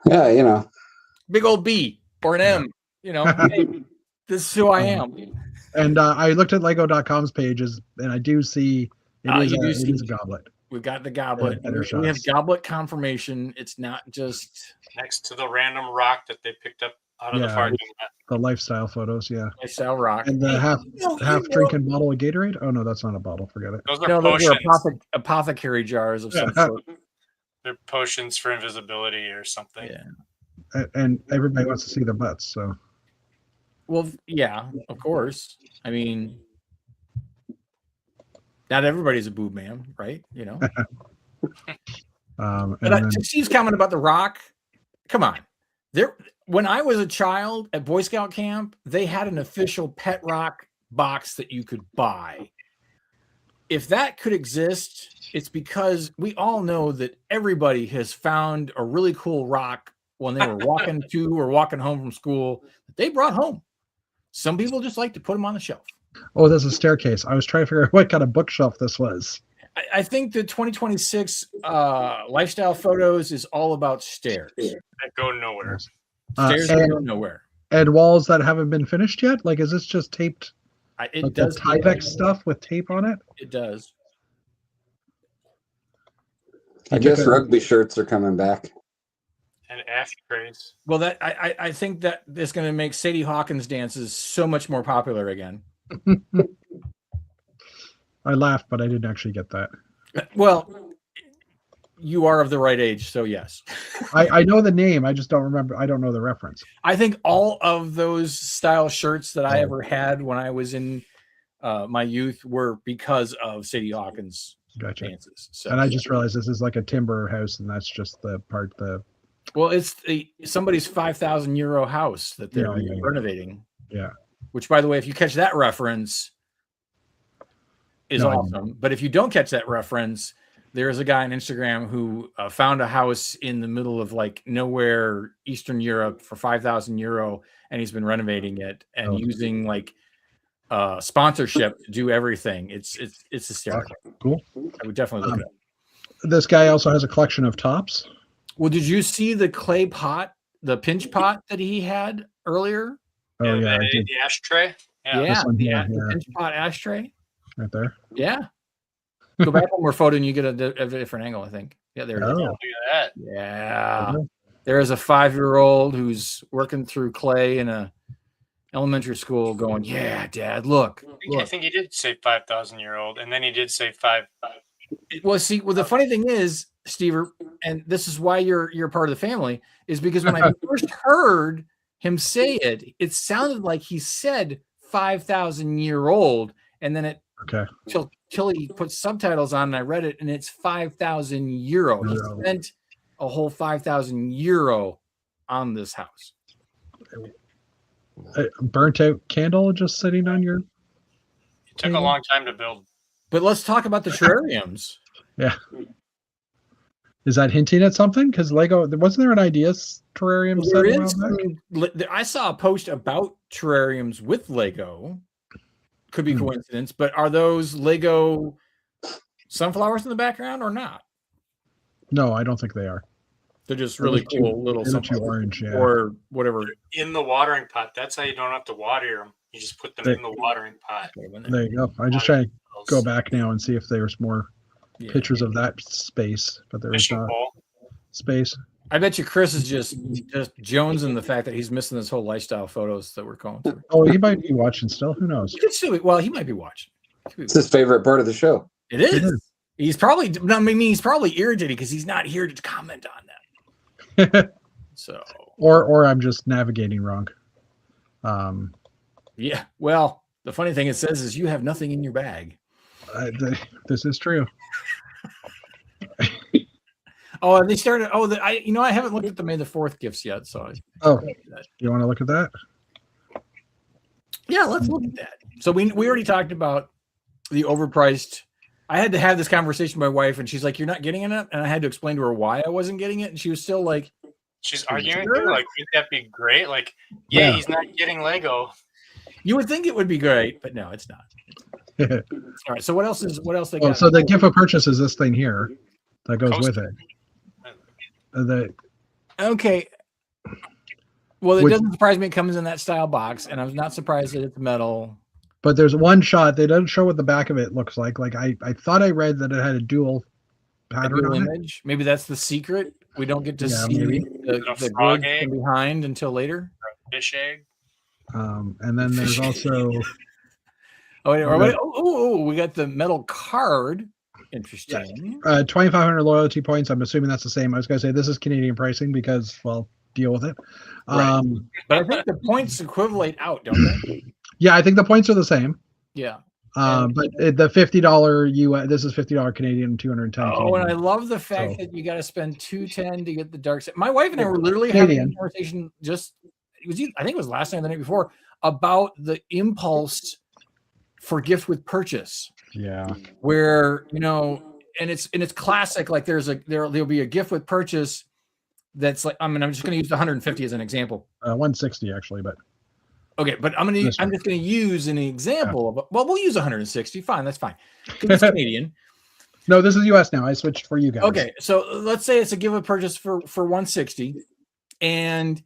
Yeah, you know. Big old B or an M. You know, hey, this is who I am. And I looked at Lego.com's pages, and I do see it is a goblet. We've got the goblet. Yeah, better We have shots. goblet confirmation. It's not just Next to the random rock that they picked up out of the Yeah. parking lot. The lifestyle photos, yeah. lifestyle rock. And the half drinking bottle of Gatorade. Oh no, that's not a bottle. Forget it. Those are No, those are potions. apothecary jars of some Yeah. sort. They're potions for invisibility or something. Yeah. And everybody wants to see their butts. So Well, yeah, of course. I mean, not everybody's a boob man, right? You know. and But then, to Steve's comment about the rock, come on. When I was a child at Boy Scout camp, they had an official pet rock box that you could buy. If that could exist, it's because we all know that everybody has found a really cool rock when they were walking to or walking home from school that they brought home. Some people just like to put them on the shelf. oh, there's a staircase. I was trying to figure out what kind of bookshelf this was. I think the 2026 lifestyle photos is all about stairs. That go nowhere. Stairs that go nowhere. And walls that haven't been finished yet. Like, is this just taped? It Like does. the Tyvek stuff with tape on it. It does. I guess rugby shirts are coming back. And ashtrays. Well, that I think that is going to make Sadie Hawkins dances so much more popular again. I laughed, but I didn't actually get that. Well, you are of the right age, so yes. I know the name. I just don't remember. I don't know the reference. I think all of those style shirts that I ever had when I was in my youth were because of Sadie Hawkins Gotcha. dances. So, And I just realized this is like a timber house, and that's just the part well, it's somebody's 5,000 euro house that they're Yeah. renovating. Yeah. Which, by the way, if you catch that reference, is No, I awesome. But if you don't catch that reference, there is a guy on Instagram who found a house in the middle of like nowhere, Eastern Europe, for 5,000 euro, and he's been renovating it and using like sponsorship to do everything. It's hysterical. Cool. I would definitely look it up. This guy also has a collection of tops. Well, did you see the clay pot, the pinch pot that he had earlier? Oh yeah, I the, did. the ashtray. Yeah. Yeah, one here, the yeah. pinch pot ashtray. Right there. Yeah. Go back one more photo and you get a different angle, I think. Yeah, there it is. Oh. Look at that. Yeah. There is a 5-year-old who's working through clay in a elementary school going, yeah, Dad, look. I think he did say 5,000-year-old, and then he did say 5. Well, see, the funny thing is, Steve, and this is why you're part of the family, is because when I first heard him say it, it sounded like he said 5,000-year-old, and then Okay. till he put subtitles on and I read it, and it's 5,000 euro. He Euro. spent a whole 5,000 euro on this house. A burnt out candle just sitting on your. It took a long time to build. But let's talk about the terrariums. Yeah. Is that hinting at something? Because Lego, wasn't there an ideas terrarium set There a while is. back? I saw a post about terrariums with Lego. Could be coincidence, but are those Lego sunflowers in the background or not? No, I don't think they are. They're just really They're cool little They're too sunflowers orange. Yeah. or whatever. In the watering pot. That's how you don't have to water them. You just put them They- in the watering pot. There you go. I just trying to go back now and see if there's more Yeah. pictures of that space, but there is Fishing not pole. space. I bet you Chris is just jonesing the fact that he's missing this whole lifestyle photos that we're going through. Oh, he might be watching still. Who knows? He could still be, well, he might be watching. He could be It's his favorite part of the show. It It is. is. He's probably. I mean, he's probably irritated because he's not here to comment on that. So or I'm just navigating wrong. yeah. Well, the funny thing it says is you have nothing in your bag. This is true. Oh, have they started? Oh, I haven't looked at the May the 4th gifts yet. So Oh, you want to look at that? yeah, let's look at that. So we already talked about the overpriced. I had to have this conversation with my wife, and she's like, "You're not getting it," and I had to explain to her why I wasn't getting it, and she was still like, She's arguing Sure. with you, like, wouldn't that be great? Like, yeah, Yeah. he's not getting Lego. "You would think it would be great, but no, it's not." All right. So what else they Oh, got? so the gift of purchase is this thing here that goes with Coaster. it. The Okay. Well, it Which- doesn't surprise me it comes in that style box, and I'm not surprised that it's metal. But there's one shot they don't show what the back of it looks like. Like I thought I read that it had a dual A pattern dual on it. image. Maybe that's the secret. We don't get to Yeah, see maybe. the Frog goods egg. from behind until later. Fish egg. And then there's also Oh, wait, Okay. we got the metal card. Interesting. 2,500 loyalty points. I'm assuming that's the same. I was going to say this is Canadian pricing because, well, deal with it. Right. But I think the points equivalent out, don't they? Yeah, I think the points are the same. Yeah. But the $50 US, this is $50 Canadian, 210 Oh, and I Canadian. love the fact So- that you got to spend 210 to get the dark set. My wife and I were literally having Canadian. a conversation I think it was last night or the night before about the impulse for gift with purchase. Yeah. Where and it's classic. Like there'll be a gift with purchase that's like I'm just going to use the 150 as an example. 160 actually, but Okay, but I'm This just one. going to use an example of we'll use 160. Fine, that's fine. 'Cause it's Canadian. no, this is US now. I switched for you guys. Okay, so let's say it's a give with purchase for 160, and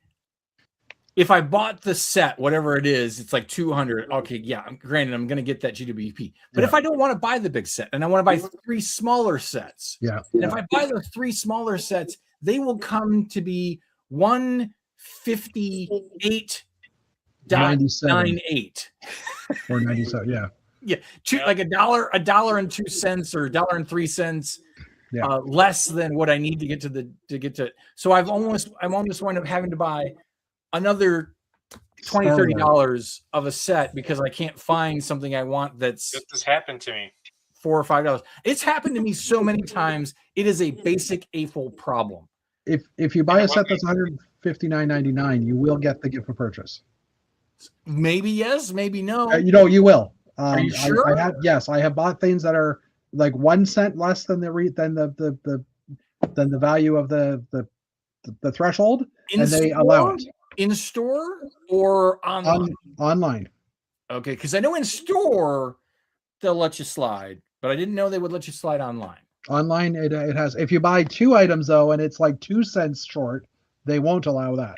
if I bought the set, whatever it is, it's like 200. Okay, yeah, granted, I'm going to get that GWP. But if I don't want to buy the big set and I want to buy 3 smaller sets, Yeah. and if I buy those 3 smaller sets, they will come to be 158.98. or 97. Yeah. Like $1.02 or $1.03 Yeah. less than what I need to get to. So I'm almost wind up having to buy another $20-$30 of a set because I can't find something I want that's This has happened to me. $4 or $5. It's happened to me so many times. It is a basic AFOL problem. If you buy a set that's $159.99, you will get the gift of purchase. Maybe yes, maybe no. You will. Are you sure? I have bought things that are like 1 cent less than the value of the threshold, In and they store? allow it In store or online? online. Okay, because I know in store they'll let you slide, but I didn't know they would let you slide online. Online, it has. If you buy 2 items though, and it's like 2 cents short, they won't allow that.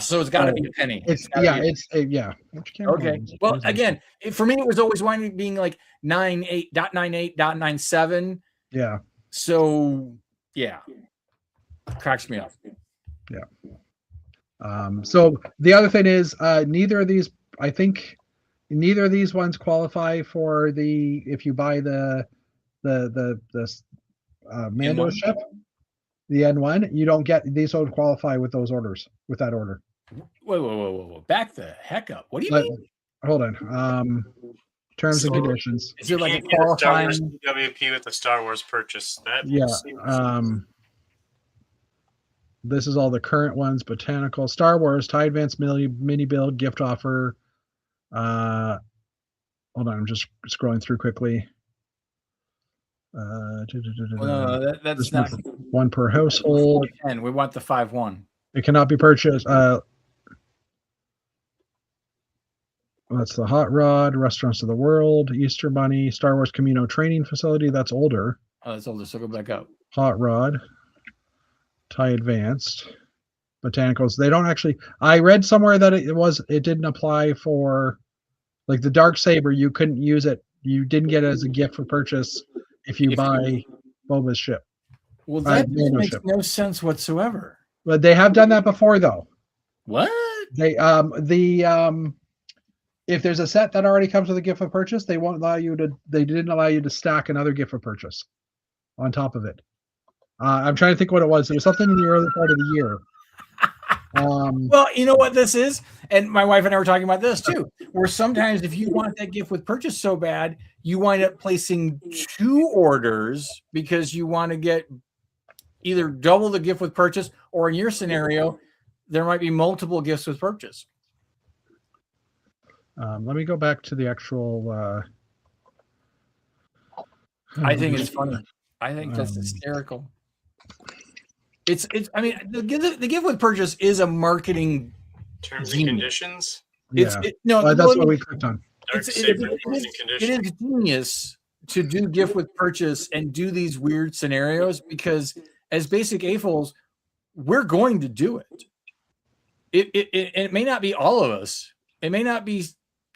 So it's got to be a penny. It's gotta yeah, be- it's yeah. Which can't Okay. remember. Well, again, for me, it was always winding being like 98.97. Yeah. So yeah, cracks me up. So the other thing is, neither of these ones qualify for the if you buy the Mando N1? ship, the N1, you don't get these. Don't qualify with those orders with that order. Whoa. Back the heck up. What do you But- mean? Hold on. Terms and So- conditions. Is it like a Can't get a Star Wars qualifying? WP with the Star Wars purchase. That Yeah. seems- This is all the current ones: Botanical, Star Wars, Tie Advance mini build, gift offer. Hold on, I'm just scrolling through quickly. That's There's not one per household. 10. We want the 5-1. It cannot be purchased. That's the Hot Rod, Restaurants of the World, Easter Bunny, Star Wars Camino Training Facility. That's older. Oh, that's older. So go back up. Hot Rod, Thai Advanced, Botanicals. They don't actually. I read somewhere that it didn't apply for, like the Dark Saber. You couldn't use it. You didn't get it as a gift for purchase if you buy Boba's ship. Well, that Mando makes ship. no sense whatsoever. But they have done that before, though. What? They if there's a set that already comes with a gift of purchase, they won't allow you to. They didn't allow you to stack another gift of purchase on top of it. I'm trying to think what it was. It was something in the early part of the year. Well, you know what this is, and my wife and I were talking about this too. Where sometimes if you want that gift with purchase so bad, you wind up placing 2 orders because you want to get either double the gift with purchase, or in your scenario, there might be multiple gifts with purchase. Let me go back to the actual. I think it's funny. I think that's hysterical. It's. I mean, the gift with purchase is a marketing Terms genius. and conditions. That's what we clicked on. Dark It Saber terms and is conditions. genius to do gift with purchase and do these weird scenarios, because as basic AFOLs, we're going to do it. It may not be all of us. It may not be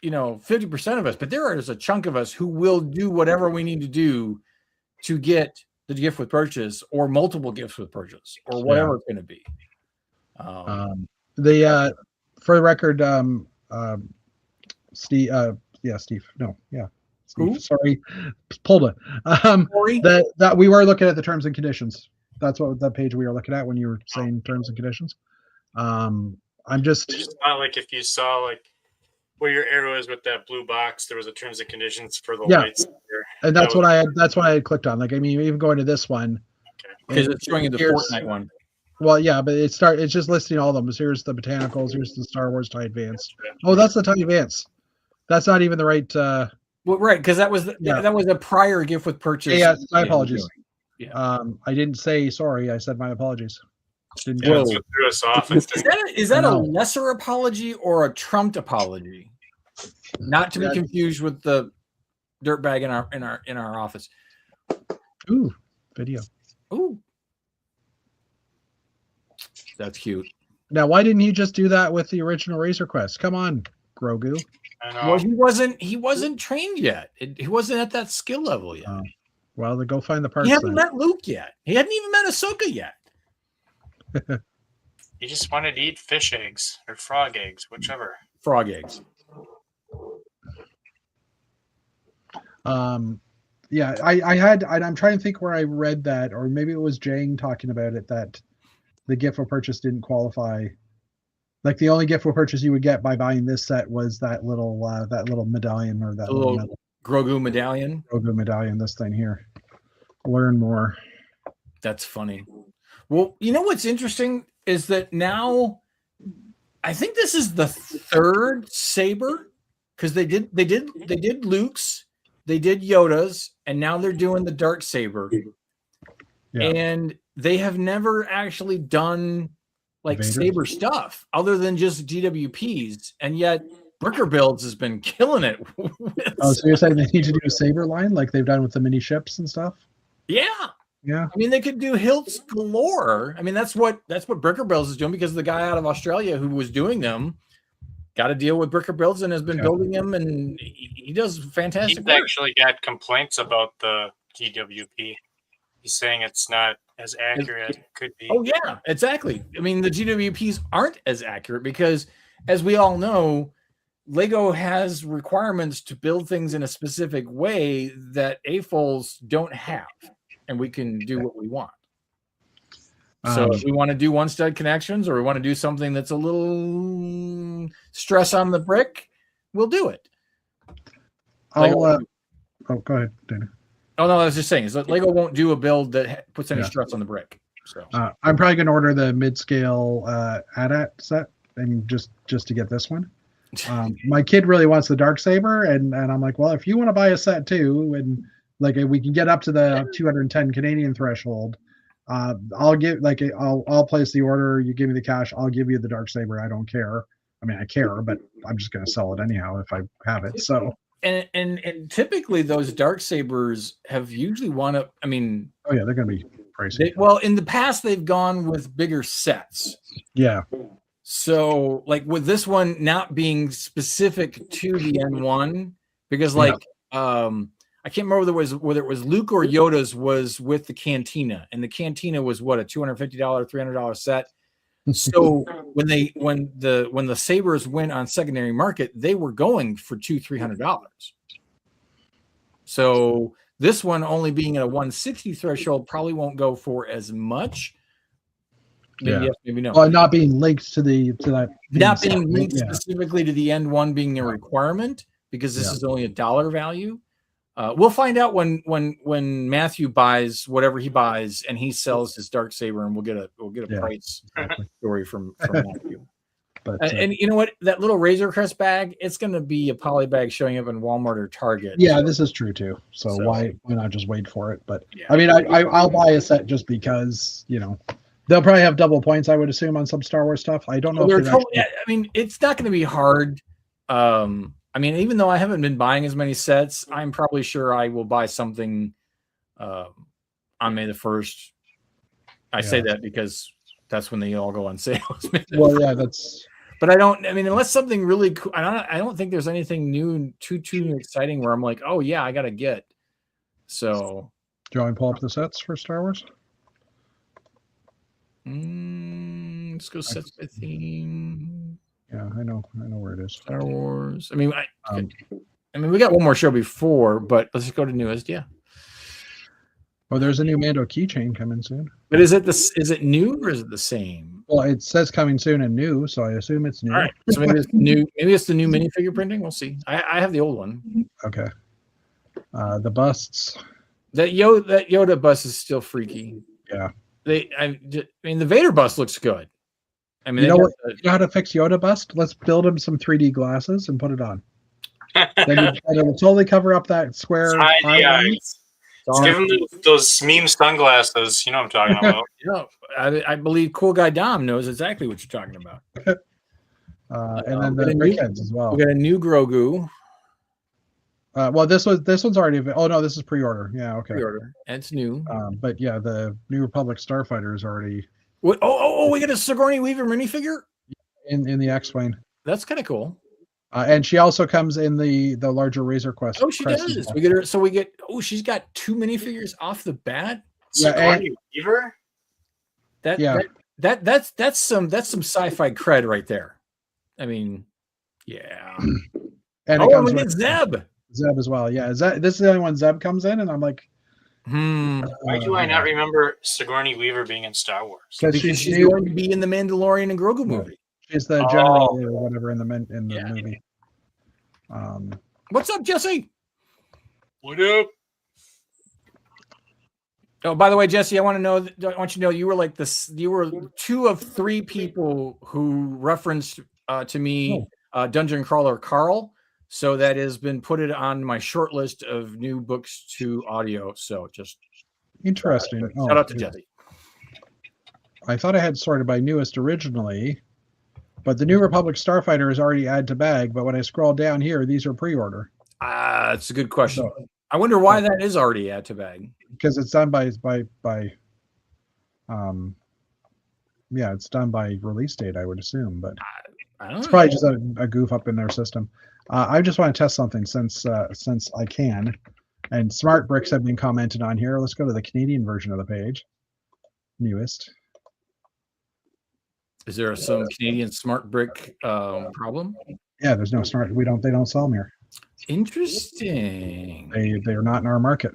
50% of us, but there is a chunk of us who will do whatever we need to do to get the gift with purchase or multiple gifts with purchase or whatever it's going to be. For the record, Steve. Steve. No, yeah. Steve, Who? sorry, Pulda. Corey? That we were looking at the terms and conditions. That's what the page we were looking at when you were saying terms and conditions. I'm just. It's not like if you saw like where your arrow is with that blue box, there was a terms and conditions for the lights. And that's what I had. That's what I had clicked on. Like, I mean, even going to this one, Because it's showing you the Here's- Fortnite one. well, yeah, but it's just listing all of them. So here's the botanicals. Here's the Star Wars Thai Advance. Oh, that's the Thai Advance. That's not even the right. Well, right, because that was Yeah. that was a prior gift with purchase. Yeah, my apologies. Yeah. I didn't say sorry. I said my apologies. Didn't Yeah, that's what threw us off. I Is think. that a No. lesser apology or a trumped apology? Not to be confused with the dirtbag in our office. Ooh, video. Ooh, that's cute. Now, why didn't he just do that with the original Razor Quest? Come on, Grogu. I know. Well, he wasn't trained yet. He wasn't at that skill level yet. Oh, well, then go find the parts. He hadn't then. met Luke yet. He hadn't even met Ahsoka yet. He just wanted to eat fish eggs or frog eggs, whichever. Frog eggs. Yeah, I'm trying to think where I read that, or maybe it was Jang talking about it, that the gift for purchase didn't qualify. Like the only gift for purchase you would get by buying this set was that little medallion, or that The little little Grogu medallion. Grogu medallion. This thing here. Learn more. That's funny. Well, you know what's interesting is that now I think this is the 3rd saber, because they did Luke's, they did Yoda's, and now they're doing the dark saber. Yeah. And they have never actually done like Vader? saber stuff other than just GWPs, and yet Bricker Builds has been killing it. Oh, so you're saying they need to do a saber line like they've done with the mini ships and stuff? Yeah. Yeah. I mean, they could do hilts galore. I mean, that's what Bricker Builds is doing, because the guy out of Australia who was doing them got to deal with Bricker Builds and has been building them, and he does fantastic He's work. actually got complaints about the GWP. He's saying it's not as accurate as it could be. Oh yeah, exactly. I mean, the GWPs aren't as accurate because, as we all know, Lego has requirements to build things in a specific way that AFOLs don't have, and we can do what we want. So if we want to do one stud connections, or we want to do something that's a little stress on the brick, we'll do it. Go ahead, Dana. Oh no, I was just saying is that Lego won't do a build that puts any stress on the brick. So I'm probably going to order the mid-scale AT-AT set, and just to get this one. My kid really wants the dark saber, and I'm like, well, if you want to buy a set too, and Like if we can get up to the 210 Canadian threshold, I'll place the order. You give me the cash. I'll give you the Darksaber. I don't care. I mean, I care, but I'm just going to sell it anyhow if I have it. So, and typically those Darksabers have usually wound up. I mean, oh yeah, they're going to be pricey. well, in the past they've gone with bigger sets. Yeah. So, like with this one not being specific to the N1, because like I can't remember whether it was Luke or Yoda's was with the Cantina, and the Cantina was what, a $250, $300 set. So when the Sabers went on secondary market, they were going for $200-$300. So this one only being at a 160 threshold probably won't go for as much. Maybe yes, maybe no. Well, not being linked to that. Not being linked specifically to the N1 being a requirement, because this is only a dollar value. We'll find out when Matthew buys whatever he buys and he sells his Darksaber, and we'll get a price story from Matthew. But, and you know what? That little Razor Crest bag, it's going to be a poly bag showing up in Walmart or Target. Yeah, this is true too. So why not just wait for it? But I mean, I'll buy a set just because, you know, they'll probably have double points, I would assume, on some Star Wars stuff. I don't know. I mean, it's not going to be hard. I mean, even though I haven't been buying as many sets, I'm probably sure I will buy something on May the 1st. I say that because that's when they all go on sale. Well, yeah, that's. But I mean, unless something really cool, I don't think there's anything new, too exciting where I'm like, oh yeah, I gotta get. So. Do you want to pull up the sets for Star Wars? Let's go sets by theme. Yeah, I know where it is. Star Wars. I mean, we got one more show before, but let's just go to newest. Yeah. Oh, there's a new Mando keychain coming soon. But is it new or is it the same? Well, it says coming soon and new, so I assume it's new. All right. So maybe it's new. Maybe it's the new minifigure printing. We'll see. I have the old one. Okay. The busts. That Yoda bust is still freaky. Yeah. I mean, the Vader bust looks good. I mean, you know how to fix Yoda bust? Let's build him some 3D glasses and put it on. Then it'll totally cover up that square. Let's give him those meme sunglasses. You know what I'm talking about. I believe Cool Guy Dom knows exactly what you're talking about. And then the brickheads as well. We got a new Grogu. Well, this one's already. Oh no, this is pre-order. Yeah, okay. Pre-order. And it's new. But yeah, the New Republic Starfighter is already. We got a Sigourney Weaver minifigure in the X-Wing. That's kind of cool. And she also comes in the larger Razor Quest. Oh, she does. Well. We get her. So we get. Oh, she's got 2 minifigures off the bat. Sigourney Weaver. That's some sci-fi cred right there. I mean, yeah. And we get Zeb. Zeb as well. Yeah, this is the only one Zeb comes in, and I'm like, why do I not remember Sigourney Weaver being in Star Wars? Because she's going to be in the Mandalorian and Grogu movie. She's the general or whatever in the movie. What's up, Jesse? What up? Oh, by the way, Jesse, I want you to know you were like this. You were 2 of 3 people who referenced to me Dungeon Crawler Carl. So that has been put it on my short list of new books to audio. So just interesting. Shout out to Jesse. I thought I had sorted by newest originally, but the New Republic Starfighter is already add to bag. But when I scroll down here, these are pre-order. It's a good question. So, I wonder why that is already add to bag. Because it's done by it's done by release date, I would assume, but it's probably just a goof up in their system. I just want to test something since I can, and Smart Bricks have been commented on here. Let's go to the Canadian version of the page, newest. Is there some Canadian Smart Brick problem? Yeah, there's no smart. They don't sell them here. Interesting. They are not in our market.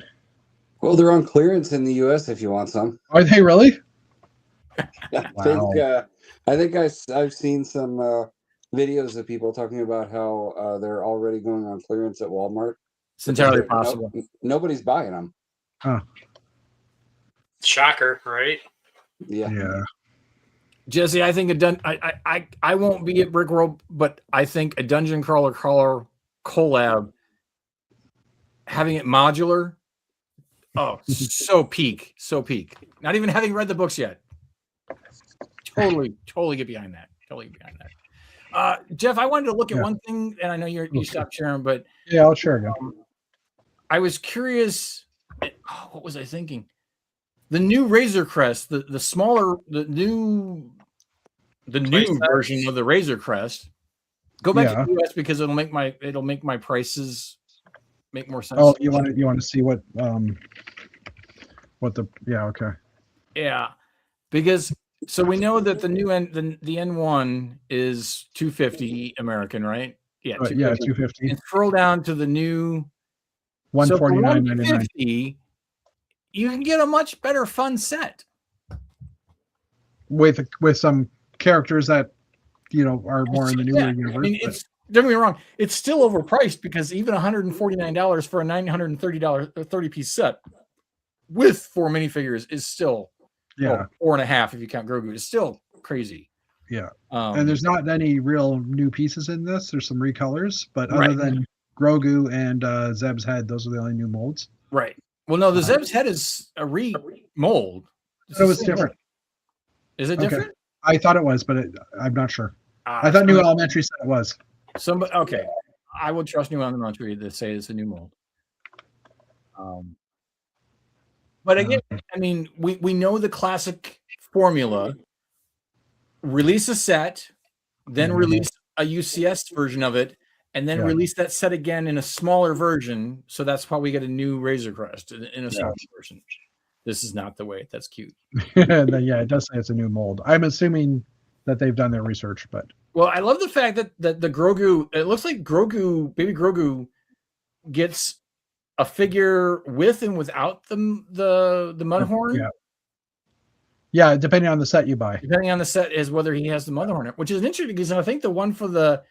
Well, they're on clearance in the U.S. if you want some. Are they really? I think I've seen some videos of people talking about how they're already going on clearance at Walmart. It's entirely possible. Nobody's buying them. Huh. Shocker, right? Yeah. Jesse, I think I won't be at Brick World, but I think a Dungeon Crawler collab, having it modular Oh, so peak. Not even having read the books yet. Totally get behind that. Jeff, I wanted to look at one thing, and I know you stopped sharing, but Yeah, I'll share again. I was curious. What was I thinking? The new Razor Crest, the smaller, the new version of the Razor Crest. Go back to the US because it'll make my prices make more sense. Oh, you want to see what the okay. Yeah, because so we know that the new the N1 is $250 American, right? Yeah, $250. And scroll down to the new $149.99. You can get a much better fun set with some characters that are more in the newer universe. I mean, don't get me wrong, it's still overpriced because even $149 for a $930 30-piece set with 4 minifigures is still 4.5 if you count Grogu. It's still crazy. Yeah, and there's not any real new pieces in this. There's some recolors, but other than Grogu and Zeb's head, those are the only new molds. Right. Well, no, the Zeb's head is a remold. So it's different. Is it different? Okay. I thought it was, but I'm not sure. I thought New Elementary said it was. Okay. I will trust New Elementary to say it's a new mold. But again, I mean, we know the classic formula. Release a set, then release a UCS version of it, and then release that set again in a smaller version. So that's why we get a new Razor Crest in a smaller version. This is not the way. That's cute. It does say it's a new mold. I'm assuming that they've done their research, but well, I love the fact that the Grogu. It looks like baby Grogu, gets a figure with and without the Mudhorn. Yeah, depending on the set you buy. Depending on the set is whether he has the Mudhorn, which is interesting because I think the one for the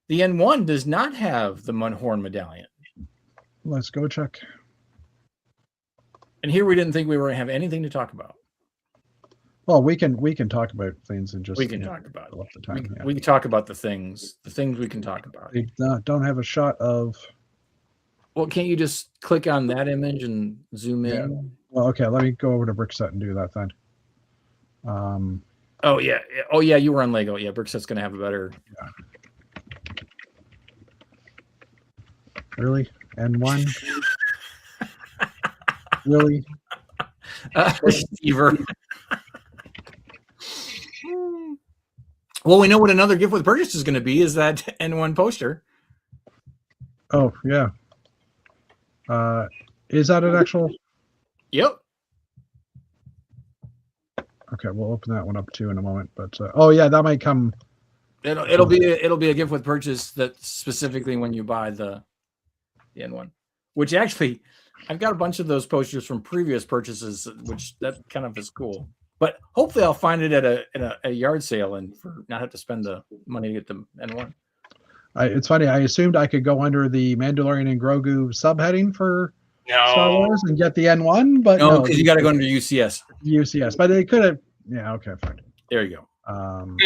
N1 does not have the Mudhorn medallion. Let's go check. And here we didn't think we were going to have anything to talk about. Well, we can talk about things and just we can talk about it. The time, we can talk about the things we can talk about. They don't have a shot of. Well, can't you just click on that image and zoom in? Well, okay. Let me go over to Brickset and do that then. Oh yeah, you were on Lego. Yeah, Brickset's going to have a better. Really? N1? Really? Stever. Well, we know what another gift with purchase is going to be is that N1 poster. Oh, yeah. Is that an actual? Yep. Okay, we'll open that one up too in a moment. But that might come. It'll be a gift with purchase that specifically when you buy the N1, which actually I've got a bunch of those posters from previous purchases, which that kind of is cool. But hopefully I'll find it at a yard sale and for not have to spend the money to get the N1. It's funny. I assumed I could go under the Mandalorian and Grogu subheading for Star Wars and get the N1, but no, because you got to go under UCS. UCS, but they could have. Yeah. Okay. Fine. There you go.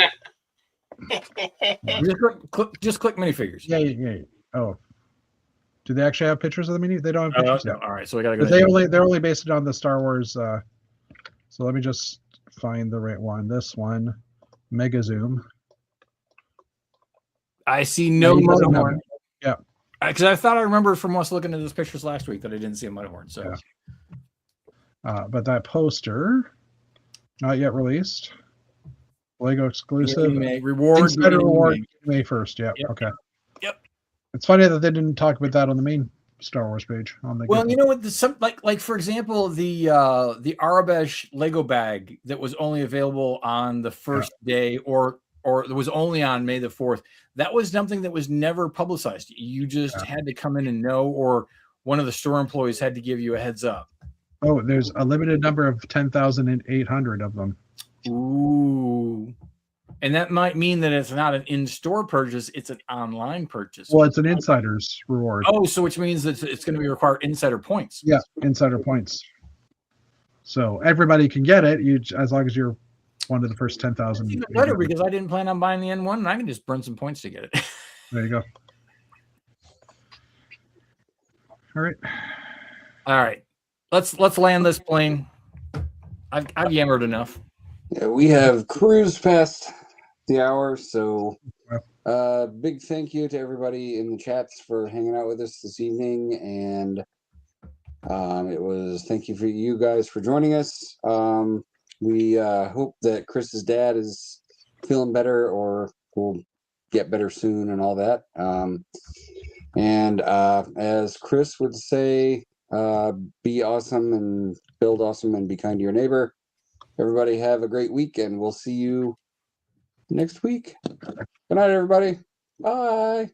Just click minifigures. Yeah. Oh, do they actually have pictures of the mini? They don't have pictures yet. All right, so we gotta go. They're only based it on the Star Wars. So let me just find the right one. This one, Mega Zoom. I see no Mudhorn. Yeah, because I thought I remembered from us looking at those pictures last week that I didn't see a Mudhorn. So, but that poster, not yet released. Lego exclusive. Reward May 1st. Yeah. Yep. Okay. Yep. It's funny that they didn't talk about that on the main Star Wars page. Well, you know what? Like for example, the Arabesh Lego bag that was only available on the first day, or it was only on May the 4th. That was something that was never publicized. You just had to come in and know, or one of the store employees had to give you a heads up. Oh, there's a limited number of 10,800 of them. Ooh. And that might mean that it's not an in-store purchase, it's an online purchase. Well, it's an insider's reward. Oh, so which means that it's going to be required insider points. Yeah, insider points. So everybody can get it, as long as you're one of the first 10,000. Even better, because I didn't plan on buying the N1, and I can just burn some points to get it. There you go. All right. All right. let's land this plane. I've yammered enough. Yeah, we have cruised past the hour, so big thank you to everybody in the chats for hanging out with us this evening, and it was thank you for you guys for joining us. We hope that Chris's dad is feeling better or will get better soon and all that. And as Chris would say, be awesome and build awesome and be kind to your neighbor. Everybody have a great week, and we'll see you next week. Good night, everybody. Bye.